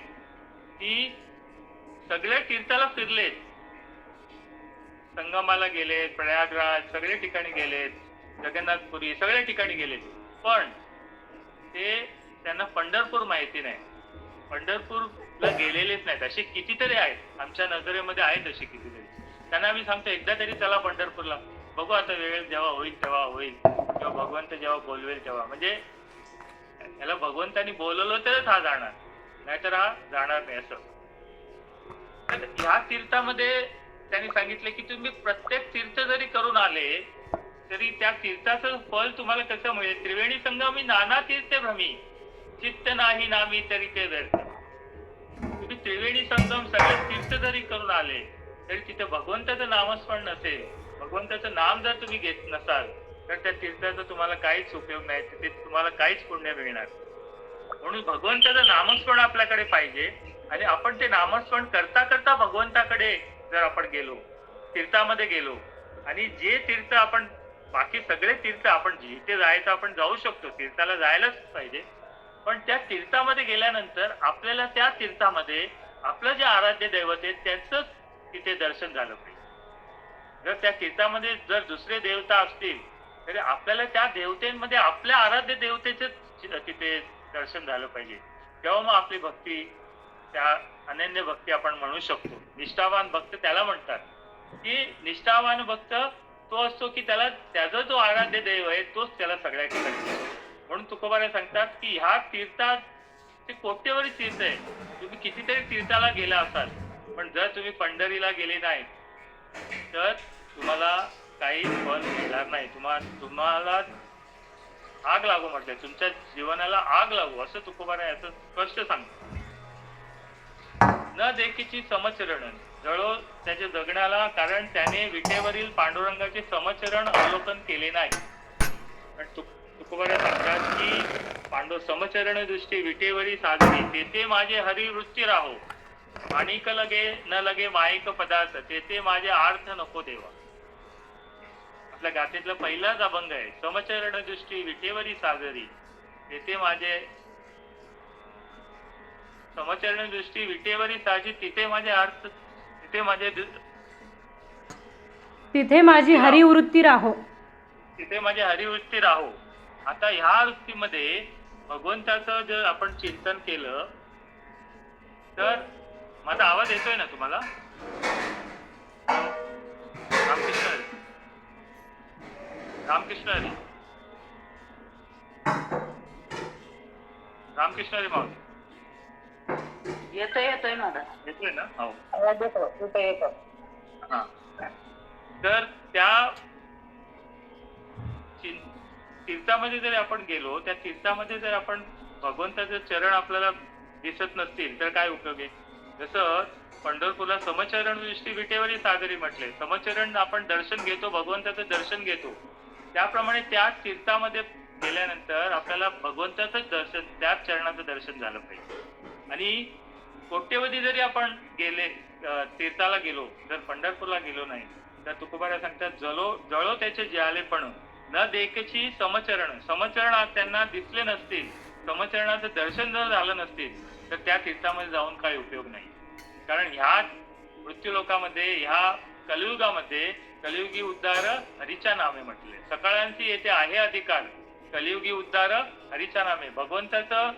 की सगळ्या तीर्थाला फिरलेत, संगमाला गेलेत, प्रयागराज सगळे ठिकाणी गेलेत, जगन्नाथपुरी सगळ्या ठिकाणी गेलेत, पण त्यांना पंढरपूर माहिती नाही, पंढरपूरला गेलेलेच नाहीत. असे कितीतरी आहेत, आमच्या नजरेमध्ये आहेत असे कितीतरी. त्यांना आम्ही सांगतो एकदा तरी चला पंढरपूरला, बघू आता वेळ जेव्हा होईल तेव्हा होईल, किंवा भगवंत जेव्हा बोलवेल तेव्हा. म्हणजे याला भगवंतानी बोलवलं तरच हा जाणार, नाहीतर हा जाणार नाही असं. तर ह्या तीर्थामध्ये त्यांनी सांगितले की तुम्ही प्रत्येक तीर्थ जरी करून आले तरी त्या तीर्थाचं फल तुम्हाला कसं मिळेल? त्रिवेणी संगमी नाना तीर्थे भ्रमी, चित्त नाही नामी तरी ते व्यर्थ. तुम्ही त्रिवेणी संगम सगळे तीर्थ जरी करून आले तरी तिथे भगवंताचं नामस्मरण नसेल, भगवंताचं नाम जर तुम्ही घेत नसाल तर त्या तीर्थाचा तुम्हाला काहीच उपयोग नाही, तिथे तुम्हाला काहीच पुण्य मिळणार. म्हणून भगवंताचं नामस्मरण आपल्याकडे पाहिजे आणि आपण ते नामस्मरण करता करता भगवंताकडे जर आपण गेलो, तीर्थामध्ये गेलो आणि जे तीर्थ आपण बाकी सगळे तीर्थ आपण जिथे जायचं आपण जाऊ शकतो, तीर्थाला जायलाच पाहिजे, पण त्या तीर्थामध्ये गेल्यानंतर आपल्याला त्या तीर्थामध्ये आपलं जे आराध्य दैवत आहे त्यांचं तिथे दर्शन झालं पाहिजे. जर त्या तीर्थामध्ये जर दुसरे देवता असतील तरी आपल्याला त्या देवतेमध्ये आपल्या आराध्य देवतेच तिथे दर्शन झालं पाहिजे. तेव्हा मग आपली भक्ती त्या अनन्य भक्ती आपण म्हणू शकतो. निष्ठावान भक्त त्याला म्हणतात की निष्ठावान भक्त तो असतो की त्याला त्याचा जो आराध्य देव आहे तोच त्याला सगळ्या ठिकाणी. म्हणून तुकोबारा सांगतात की ह्या तीर्थात ते कोट्यवधी तीर्थ आहे. तुम्ही कितीतरी तीर्थाला गेला असाल पण जर तुम्ही पंढरीला गेले नाही तर तुम्हाला काही फल मिळणार नाही. तुम्हाला आग लागू म्हटलंय, तुमच्या जीवनाला आग लागू असं तुकोबारा याचं स्पष्ट सांगतो. न देखीची समचरण जळो त्याच्या जगण्याला, कारण त्याने विटेवरील पांडुरंगाचे समचरण अवलोकन केले नाही. पण तुकोबारा सांगतात की समचरण दृष्टी विटेवरी साजरी, तेथे माझे हरिवृत्ती राहो, माणिक लगे न लगे माईक पदार्थ, तेथे माझे अर्थ नको देवा. आपल्या गाथेतला पहिलाच अभंग आहे. समचरण दृष्टी विटेवरी साजरी, तेथे माझे समचरण दृष्टी विटेवरी साजी, तिथे माझे अर्थ, तिथे माझी हरिवृत्ती राहो, तिथे माझी हरिवृत्ती राहो. आता ह्या वृत्तीमध्ये भगवंताचं जर आपण चिंतन केलं तर, माझा आवाज येतोय ना तुम्हाला? रामकृष्ण हरी, रामकृष्ण हरी, रामकृष्ण हरी मावशी. येतोय माझा. येतोय ना? हो. येतो. हा. तर त्या तीर्थामध्ये जर आपण गेलो, त्या तीर्थामध्ये जर आपण भगवंताचे चरण आपल्याला दिसत नसतील तर काय उपयोग आहे? जसं पंढरपूरला समचरण दृष्टी विटेवरी साजरी म्हटले, समचरण आपण दर्शन घेतो, भगवंताचं दर्शन घेतो, त्याप्रमाणे त्या तीर्थामध्ये गेल्यानंतर आपल्याला भगवंताचं दर्शन, त्याच चरणाचं दर्शन झालं पाहिजे. आणि कोट्यवधी जरी आपण गेले तीर्थाला गेलो, जर पंढरपूरला गेलो नाही तर तुकोबारा सांगतात जळो त्याचे जालेपण, न देखची समचरण त्यांना दिसले नसतील, समचरणाचं दर्शन जर झालं नसतील तर त्या तीर्थामध्ये जाऊन काही उपयोग नाही. कारण ह्या मृत्यूलोकामध्ये, ह्या कलियुगामध्ये कलियुगी उद्धार हरीच्या नामे म्हटले. सकाळ्यांची येथे आहे अधिकार, कलियुगी उद्धार हरीच्या नामे. भगवंताचं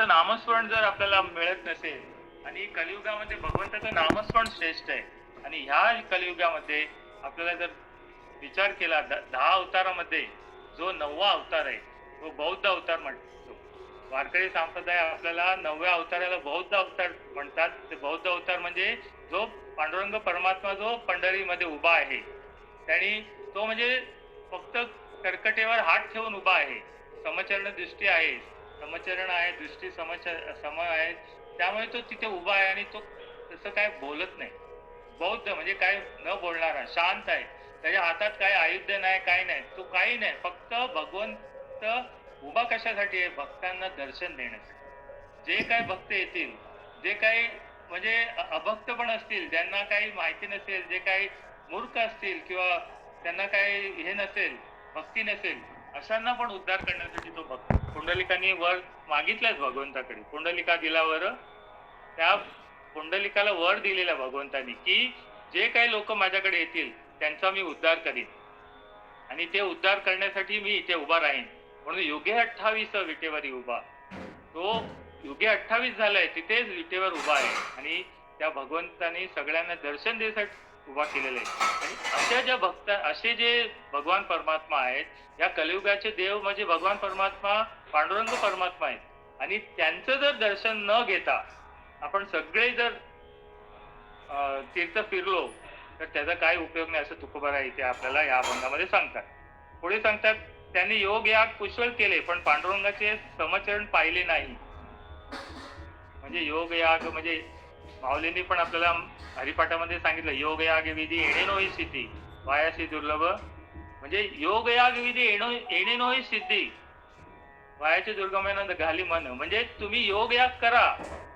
नामस्मरण जर आपल्याला मिळत नसेल, आणि कलियुगामध्ये भगवंताचं नामस्मरण श्रेष्ठ आहे, आणि ह्या कलियुगामध्ये आपल्याला जर विचार केला 10 अवतारामध्ये जो 9वा अवतार आहे तो बौद्ध अवतार म्हणतो. वारकरी संप्रदाय आपल्याला 9व्या अवताराला बौद्ध अवतार म्हणतात. ते बौद्ध अवतार म्हणजे जो पांडुरंग परमात्मा जो पंढरीमध्ये उभा आहे, त्यांनी तो म्हणजे फक्त कर्कटेवर हात ठेवून उभा आहे. समचरण दृष्टी आहे, समचरण आहे, दृष्टी सम आहे, त्यामुळे तो तिथे उभा आहे आणि तो तसं काय बोलत नाही. बौद्ध म्हणजे काय न बोलणारा, शांत आहे. त्याच्या हातात काय आयुध्य नाही, काय नाही, तो काही नाही, फक्त भगवंत उभा कशासाठी आहे? भक्तांना दर्शन देण्यासाठी. जे काही भक्त येतील, जे काही म्हणजे अभक्त पण असतील, ज्यांना काही माहिती नसेल, जे काही मूर्ख असतील किंवा त्यांना काही हे नसेल, भक्ती नसेल, अशांना पण उद्धार करण्यासाठी तो भक्त. पुंडलिकाने वर मागितलाच भगवंताकडे, पुंडलिका दिलावर, त्या पुंडलिकाला वर दिलेला भगवंतानी की जे काही लोक माझ्याकडे येतील त्यांचा मी उद्धार करीन, आणि ते उद्धार करण्यासाठी मी इथे उभा राहीन. म्हणून युगे 28 विटेवरी उभा. तो युगे 28 झालाय, तिथेच विटेवर उभा आहे, आणि त्या भगवंतानी सगळ्यांना दर्शन देण्यासाठी उभा केलेला आहे. आणि अशा ज्या भक्त, असे जे भगवान परमात्मा आहेत, या कलियुगाचे देव म्हणजे भगवान परमात्मा, पांडुरंग परमात्मा आहेत, आणि त्यांचं जर दर्शन न घेता आपण सगळे जर तीर्थ फिरलो तर त्याचा काही उपयोग नाही असं तुकोबाराय इथे आपल्याला या अभंगामध्ये सांगतात. पुढे सांगतात, त्यांनी योग याग कुशल केले पण पांडुरंगाचे समचरण पाहिले नाही. म्हणजे योग याग म्हणजे माऊलींनी पण आपल्याला हरिपाठामध्ये सांगितलं, योग याग विधी येणे नोही सिद्धी वायासी दुर्लभ. म्हणजे योग याग विधी येणे नोही सिद्धी वायाची दुर्गमानंद घाली मन. म्हणजे तुम्ही योग याग करा,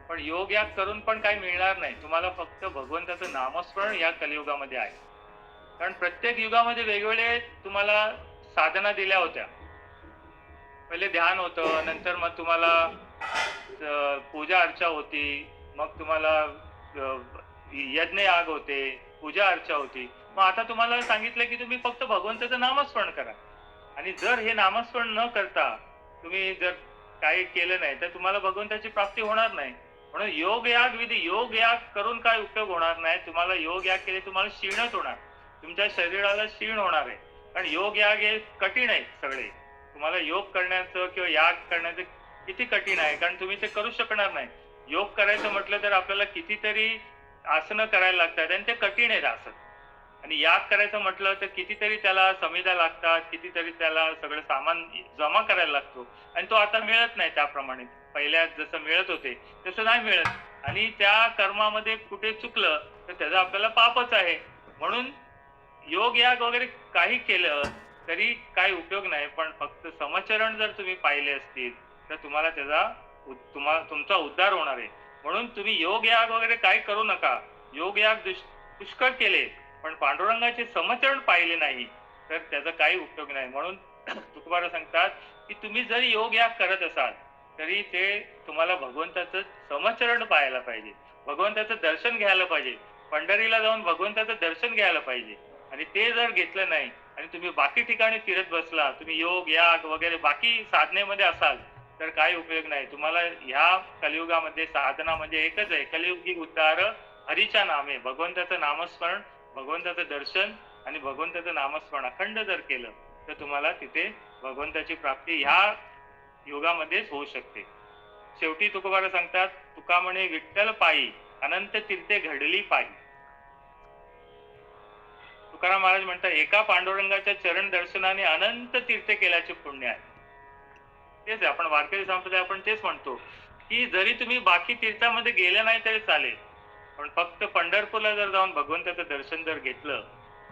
पण योग याग करून पण काही मिळणार नाही. तुम्हाला फक्त भगवंताचं नामस्मरण या कलियुगामध्ये आहे. कारण प्रत्येक युगामध्ये वेगवेगळे तुम्हाला साधना दिल्या होत्या. पहिले ध्यान होतं, नंतर मग तुम्हाला पूजा अर्चा होती, मग तुम्हाला यज्ञ याग होते, पूजा अर्चा होती. मग आता तुम्हाला सांगितलं की तुम्ही फक्त भगवंताचं नामस्मरण करा. आणि जर हे नामस्मरण न करता तुम्ही जर काही केलं नाही तर तुम्हाला भगवंताची प्राप्ती होणार नाही. म्हणून योग याग विधी, योग याग करून काय उपयोग होणार नाही. तुम्हाला योग याग केले तुम्हाला क्षीणच होणार, तुमच्या शरीराला क्षीण होणार आहे. कारण योग याग हे कठीण आहे सगळे. तुम्हाला योग करण्याचं किंवा याग करण्याचं किती कठीण आहे, कारण तुम्ही ते करू शकणार नाही. योग करायचं म्हटलं तर आपल्याला कितीतरी आसनं करायला लागतात आणि ते कठीण आहेत आसन. आणि याग करायचं म्हटलं तर कितीतरी त्याला समिधा लागतात, कितीतरी त्याला सगळं सामान जमा करायला लागतो आणि तो आता मिळत नाही त्याप्रमाणे. पहिल्या जसं मिळत होते तसं नाही मिळत. आणि त्या कर्मामध्ये कुठे चुकलं तर त्याचं आपल्याला पापच आहे. म्हणून योग याग वगैरे काही केलं तरी काही उपयोग नाही, पण फक्त समचरण जर तुम्ही पाहिले असतील तर तुम्हाला तुमचा उद्धार होणार आहे. म्हणून तुम्ही योग याग वगैरे काही करू नका. योग याग पुष्कळ केले पण पांडुरंगाचे समचरण पाहिले नाही तर त्याचा काही उपयोग नाही. म्हणून तुकोबारा सांगतात की तुम्ही जरी योग याग करत असाल तरी ते तुम्हाला भगवंताचं समचरण पाहायला पाहिजे, भगवंताचं दर्शन घ्यायला पाहिजे. पंढरीला जाऊन भगवंताचं दर्शन घ्यायला पाहिजे. आणि ते जर घेतलं नाही आणि तुम्ही बाकी ठिकाणी फिरत बसला, तुम्ही योग याग वगैरे बाकी साधनेमध्ये असाल तर काही उपयोग नाही. तुम्हाला ह्या कलियुगामध्ये साधना म्हणजे एकच आहे, कलियुगी उद्धार हरीच्या नामे. भगवंताचं नामस्मरण, भगवंताचं दर्शन आणि भगवंताचं नामस्मरण अखंड जर केलं तर तुम्हाला तिथे भगवंताची प्राप्ती ह्या युगामध्येच होऊ शकते. शेवटी तुकोबारा सांगतात, तुका म्हणे विठ्ठल पायी अनंत तीर्थे घडली पायी. तुकाराम महाराज म्हणतात, एका पांडुरंगाच्या चरण दर्शनाने अनंत तीर्थ केल्याचे पुण्य आहे. तेच आपण वारकरी संप्रदाय आपण तेच म्हणतो की जरी तुम्ही बाकी तीर्थामध्ये गेले नाही तरी चालेल, पण फक्त पंढरपूरला जर जाऊन भगवंताचं दर्शन जर घेतलं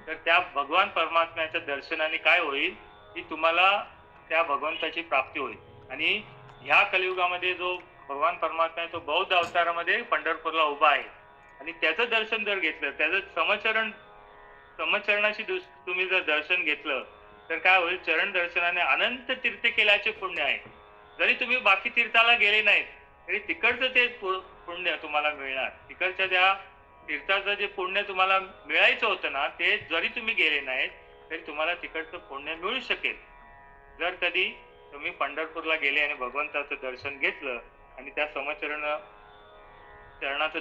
तर त्या भगवान परमात्म्याच्या दर्शनाने काय होईल की तुम्हाला त्या भगवंताची प्राप्ती होईल. आणि ह्या कलियुगामध्ये जो भगवान परमात्मा आहे तो बौद्ध अवतारामध्ये पंढरपूरला उभा आहे आणि त्याचं दर्शन जर घेतलं, त्याचं समचरणाशी तुम्ही जर दर्शन घेतलं तर काय होईल, चरण दर्शनाने अनंत तीर्थ केल्याचे पुण्य आहे. जरी तुम्ही बाकी तीर्थाला गेले नाहीत तरी तिकडचं ते पुण्य तुम्हाला मिळणार. तिकडच्या त्या तीर्थाचं जे पुण्य तुम्हाला मिळायचं होतं ना, ते जरी तुम्ही गेले नाहीत तरी तुम्हाला तिकडचं पुण्य मिळू शकेल. जर कधी तुम्ही पंढरपूरला गेले आणि भगवंताचं दर्शन घेतलं आणि त्या चरणाचं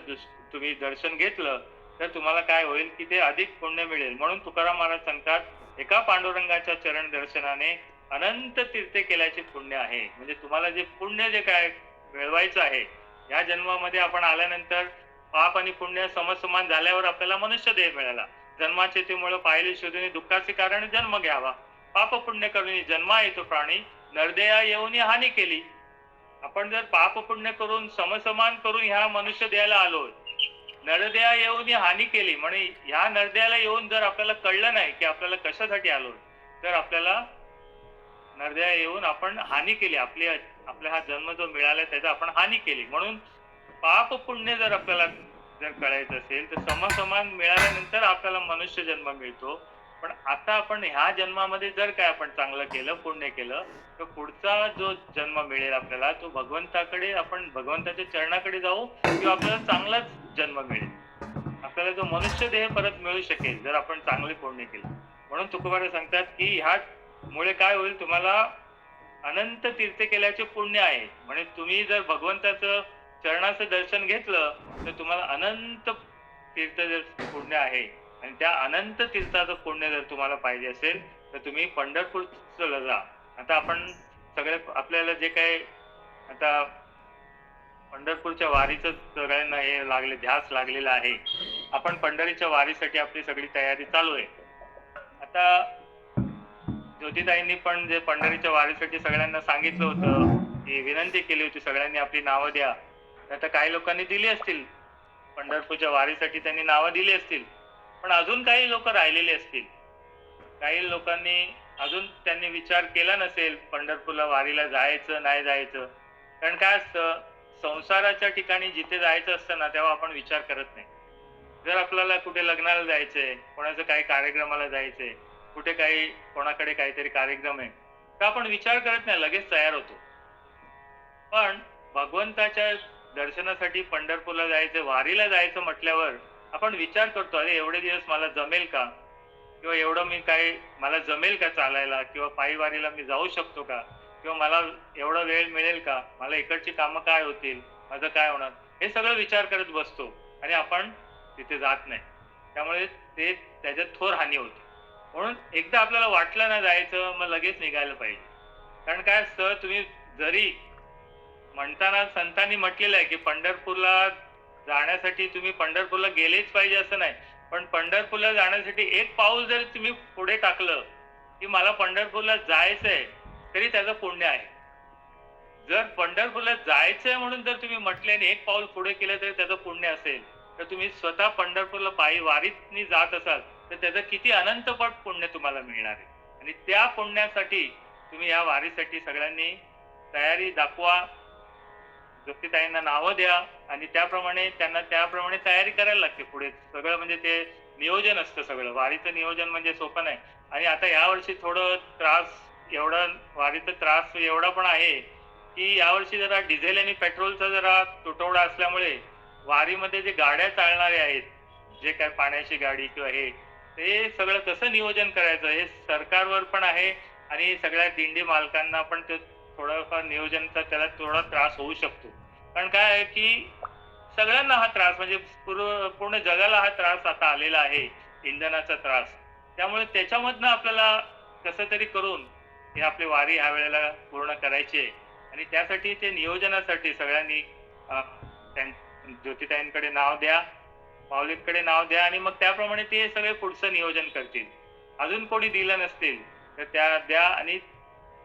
तुम्ही दर्शन घेतलं तर तुम्हाला काय होईल की ते अधिक पुण्य मिळेल. म्हणून तुकाराम महाराज सांगतात, एका पांडुरंगाच्या चरण दर्शनाने अनंत तीर्थे केल्याचे पुण्य आहे. म्हणजे तुम्हाला जे पुण्य जे काय मिळवायचं आहे, या जन्मामध्ये आपण आल्यानंतर पाप आणि पुण्य समसमान झाल्यावर आपल्याला मनुष्य देह मिळाला. जन्माचे ते मुळे पाहिले शोधून दुःखाचे कारण जन्म घ्यावा, पाप पुण्य करून जन्मा येतो प्राणी, नरदेया येऊन हानी केली. आपण जर पाप पुण्य करून समसमान करून ह्या मनुष्य देहाला आलोय, नरदेया येऊन हानी केली म्हणे ह्या नरदेयाला येऊन जर आपल्याला कळलं नाही की आपल्याला कशासाठी आलोय तर आपल्याला नरदेया येऊन आपण हानी केली, आपला हा जन्म जो मिळाला त्याचा आपण हानी केली. म्हणून पाप पुण्य जर आपल्याला जर कळायचं असेल तर समसमान मिळाल्यानंतर आपल्याला मनुष्य जन्म मिळतो. पण आता आपण ह्या जन्मामध्ये जर काय आपण चांगलं केलं, पुण्य केलं तर पुढचा जो जन्म मिळेल आपल्याला तो भगवंताकडे, आपण भगवंताच्या चरणाकडे जाऊ किंवा आपल्याला चांगलाच जन्म मिळेल. आपल्याला जो मनुष्य देह परत मिळू शकेल जर आपण चांगले पुण्य केलं. म्हणून तुकोबारा सांगतात की ह्या मुळे काय होईल, तुम्हाला अनंत तीर्थ केल्याचे पुण्य आहे. म्हणजे तुम्ही जर भगवंताचं चरणाचं दर्शन घेतलं तर तुम्हाला अनंत तीर्थ जर पुण्य आहे आणि त्या अनंत तीर्थाचं पुण्य जर तुम्हाला पाहिजे असेल तर तुम्ही पंढरपूरला जा. आता आपण सगळे आपल्याला जे काही आता पंढरपूरच्या वारीचं सगळ्यांना हे ध्यास लागलेला आहे. आपण पंढरीच्या वारीसाठी आपली सगळी तयारी चालू आहे. आता ज्योतिताईंनी पण जे पंढरीच्या वारीसाठी सगळ्यांना सांगितलं होतं, की विनंती केली होती सगळ्यांनी आपली नावं द्या. आता काही लोकांनी दिली असतील, पंढरपूरच्या वारीसाठी त्यांनी नावं दिली असतील, पण अजून काही लोक राहिलेले असतील. काही लोकांनी अजून त्यांनी विचार केला नसेल पंढरपूरला वारीला जायचं नाही जायचं. कारण काय असतं, संसाराच्या ठिकाणी जिथे जायचं असतं ना, तेव्हा आपण विचार करत नाही. जर आपल्याला कुठे लग्नाला जायचंय, कोणाचं काही कार्यक्रमाला जायचंय, कुठे काही कोणाकडे काहीतरी कार्यक्रम आहे, तर आपण विचार करत नाही, लगेच तयार होतो. पण भगवंताच्या दर्शनासाठी पंढरपूरला जायचं, वारीला जायचं म्हटल्यावर आपण विचार करतो, अरे एवढे दिवस मला जमेल का, किंवा एवढं मी काय मला जमेल का चालायला, किंवा पायी वारीला मी जाऊ शकतो का, किंवा मला एवढा वेळ मिळेल का, मला इकडची कामं काय होतील, माझं काय होणार, हे सगळं विचार करत बसतो आणि आपण तिथे जात नाही. त्यामुळे ते त्याच्यात थोर हानी होते. म्हणून एकदा आपल्याला वाटलं ना जायचं, मग लगेच निघायला पाहिजे. कारण काय असतं, तुम्ही जरी म्हणताना संतांनी म्हटलेलं आहे की पंढरपूरला जाण्यासाठी तुम्ही पंढरपूरला गेलेच पाहिजे असं नाही, पण पंढरपूरला जाण्यासाठी एक पाऊल जर तुम्ही पुढे टाकलं की मला पंढरपूरला जायचंय, तरी त्याचं पुण्य आहे. जर पंढरपूरला जायचंय म्हणून जर तुम्ही म्हटले आणि एक पाऊल पुढे केलं तरी त्याचं पुण्य असेल, तर तुम्ही स्वतः पंढरपूरला पायी वारीतनी जात असाल तर त्याचं किती अनंतपट पुण्य तुम्हाला मिळणार आहे. आणि त्या पुण्यासाठी तुम्ही या वारीसाठी सगळ्यांनी तयारी दाखवा, ज्योतिताईंना नावं द्या आणि त्याप्रमाणे त्यांना त्याप्रमाणे तयारी करायला लागते. पुढे सगळं म्हणजे ते नियोजन असतं सगळं. वारीचं नियोजन म्हणजे सोपं नाही. आणि आता यावर्षी थोडं त्रास, एवढा वारीचा त्रास एवढा पण आहे की यावर्षी जरा डिझेल आणि पेट्रोलचा जरा तुटवडा असल्यामुळे वारीमध्ये जे गाड्या चालणारे आहेत, जे काय पाण्याची गाडी किंवा हे, ते सगळं कसं नियोजन करायचं हे सरकारवर पण आहे आणि सगळ्या दिंडी मालकांना पण ते थोडाफार नियोजनचा त्याला थोडा त्रास होऊ शकतो. कारण काय आहे की सगळ्यांना हा त्रास म्हणजे पूर्ण जगाला हा त्रास आता आलेला आहे, इंधनाचा त्रास. त्यामुळे त्याच्यामधनं आपल्याला कसं तरी करून हे आपली वारी ह्या वेळेला पूर्ण करायची आहे. आणि त्यासाठी ते नियोजनासाठी सगळ्यांनी ज्योतिताईंकडे नाव द्या, माऊलींकडे नाव द्या आणि मग त्याप्रमाणे ते सगळे पुढचं नियोजन करतील. अजून कोणी दिलं नसतील तर त्या द्या आणि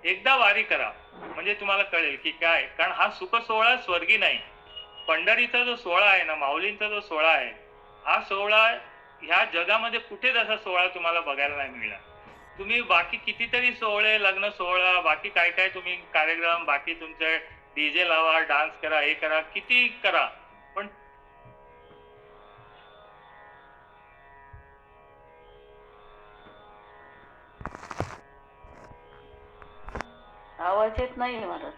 एकदा वारी करा, म्हणजे तुम्हाला कळेल की काय. कारण हा सुख सोहळा स्वर्गी नाही. पंढरीचा जो सोहळा आहे ना, माऊलींचा जो सोहळा आहे, हा सोहळा ह्या जगामध्ये कुठेच असा सोहळा तुम्हाला बघायला नाही मिळणार. तुम्ही बाकी कितीतरी सोहळे, लग्न सोहळा, बाकी काय काय तुम्ही कार्यक्रम, बाकी तुमचे डीजे लावा, डान्स करा, हे करा, किती करा, पण आवाज येत नाही महाराज.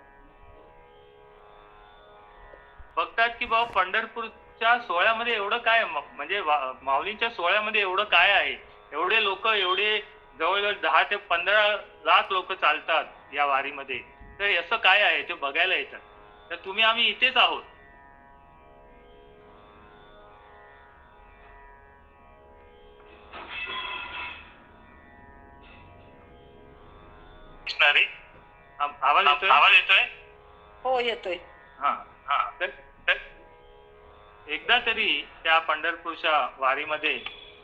बघतात की बाबा पंढरपूरच्या सोहळ्यामध्ये एवढं काय म्हणजे माऊलींच्या सोहळ्यामध्ये एवढं काय आहे, एवढे लोक, एवढे जवळजवळ 10 ते 15 लाख लोक चालतात या वारीमध्ये, तर असं काय आहे ते बघायला येतात. तर तुम्ही आम्ही इथेच आहोत. आवाज येतोय? हो येतोय. हा हा. तर एकदा तरी त्या पंढरपूरच्या वारीमध्ये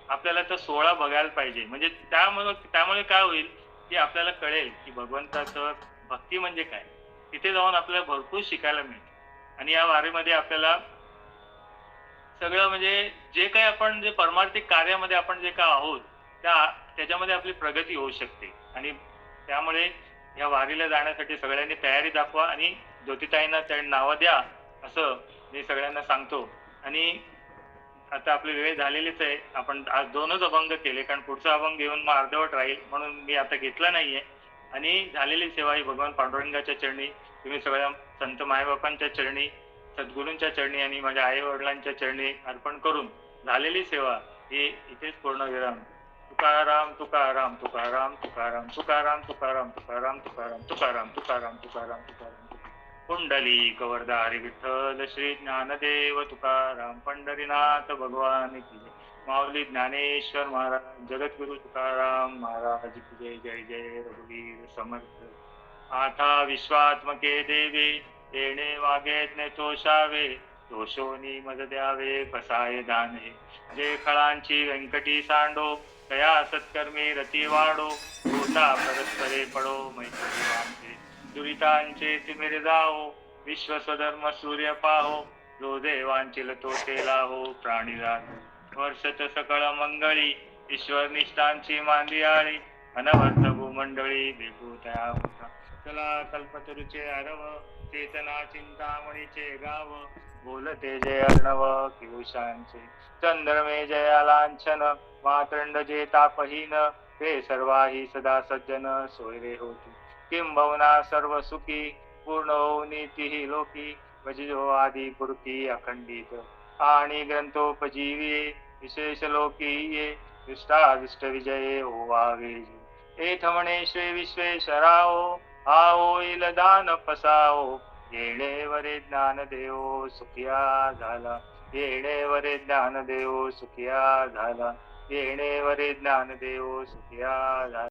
आपल्याला तो सोहळा बघायला पाहिजे. म्हणजे त्यामुळे काय होईल की आपल्याला कळेल की भगवंताचं भक्ती म्हणजे काय. तिथे जाऊन आपल्याला भरपूर शिकायला मिळेल. आणि या वारीमध्ये आपल्याला सगळं म्हणजे जे काही आपण जे परमार्थिक कार्यामध्ये आपण जे काय आहोत त्याच्यामध्ये आपली प्रगती होऊ शकते. आणि त्यामुळे या वारीला जाण्यासाठी सगळ्यांनी तयारी दाखवा आणि ज्योतिताईंना त्या नावं द्या असं मी सगळ्यांना सांगतो. आणि आता आपली वेळ झालेलीच आहे. आपण आज 2च अभंग केले, कारण पुढचा अभंग घेऊन मग अर्धवट राहील म्हणून मी आता घेतला नाहीये. आणि झालेली सेवा ही भगवान पांडुरंगाच्या चरणी, तुम्ही सगळ्या संत मायबापांच्या चरणी, सद्गुरूंच्या चरणी आणि माझ्या आई वडिलांच्या चरणी अर्पण करून झालेली सेवा ही इथेच पूर्णविराम. तुकाराम तुकाराम तुकाराम तुकाराम तुकाराम तुकाराम तुकाराम तुकाराम तुकाराम तुकाराम तुकाराम तुकाराम पुंडलिक वरदारी विठ्ठल श्री ज्ञानदेव तुकाराम पंढरीनाथ भगवान की जय. माऊली ज्ञानेश्वर महाराज, जगद्गुरु तुकाराम महाराज की जय. जय जय रघुवीर समर्थ. आता विश्वात्मके देवे येणे वागे तोषावे, दोषोनी मद द्यावे कसाय दाने. जे खळांची व्यंकटी सांडो तया सत्कर्मी रती वाढो. होता परस्परे पडो मैत्री वांचे. दुरितांचे तिमिर जाओ विश्व स्वधर्म सूर्य पाहो. जो देवांची तो तेला हो प्राणी जातो. वर्षत सकळ मंगळी ईश्वर निष्ठांची मांदियाळी. अनवर्थ भूमंडळी भेटू तया होता. चला कल्पतरुचे अरव चेतना चिंतामणीचे गाव. बोलते जय अर्णव किरुषांचे. चंद्रमे जया लांछन मातंड जे तापहीन. ते सर्वाही सदा सज्जन सोयरे होती. किंबहुना सर्व सुखी पूर्ण होऊ नीतीही लोकी. भजिजो आदी पुरती अखंडित आणि ग्रंथोपजीवी. विशेष लोकी ये दृष्टादृष्ट विजये होवावे. एथ म्हणे श्री विश्वेश्वराओ आओ इल दान पसाओ. येणेवरे ज्ञान देव सुखिया झाला. येणेवरे ज्ञान देव सुखिया झाला. येणेवरे ज्ञान देव सुखिया झाला.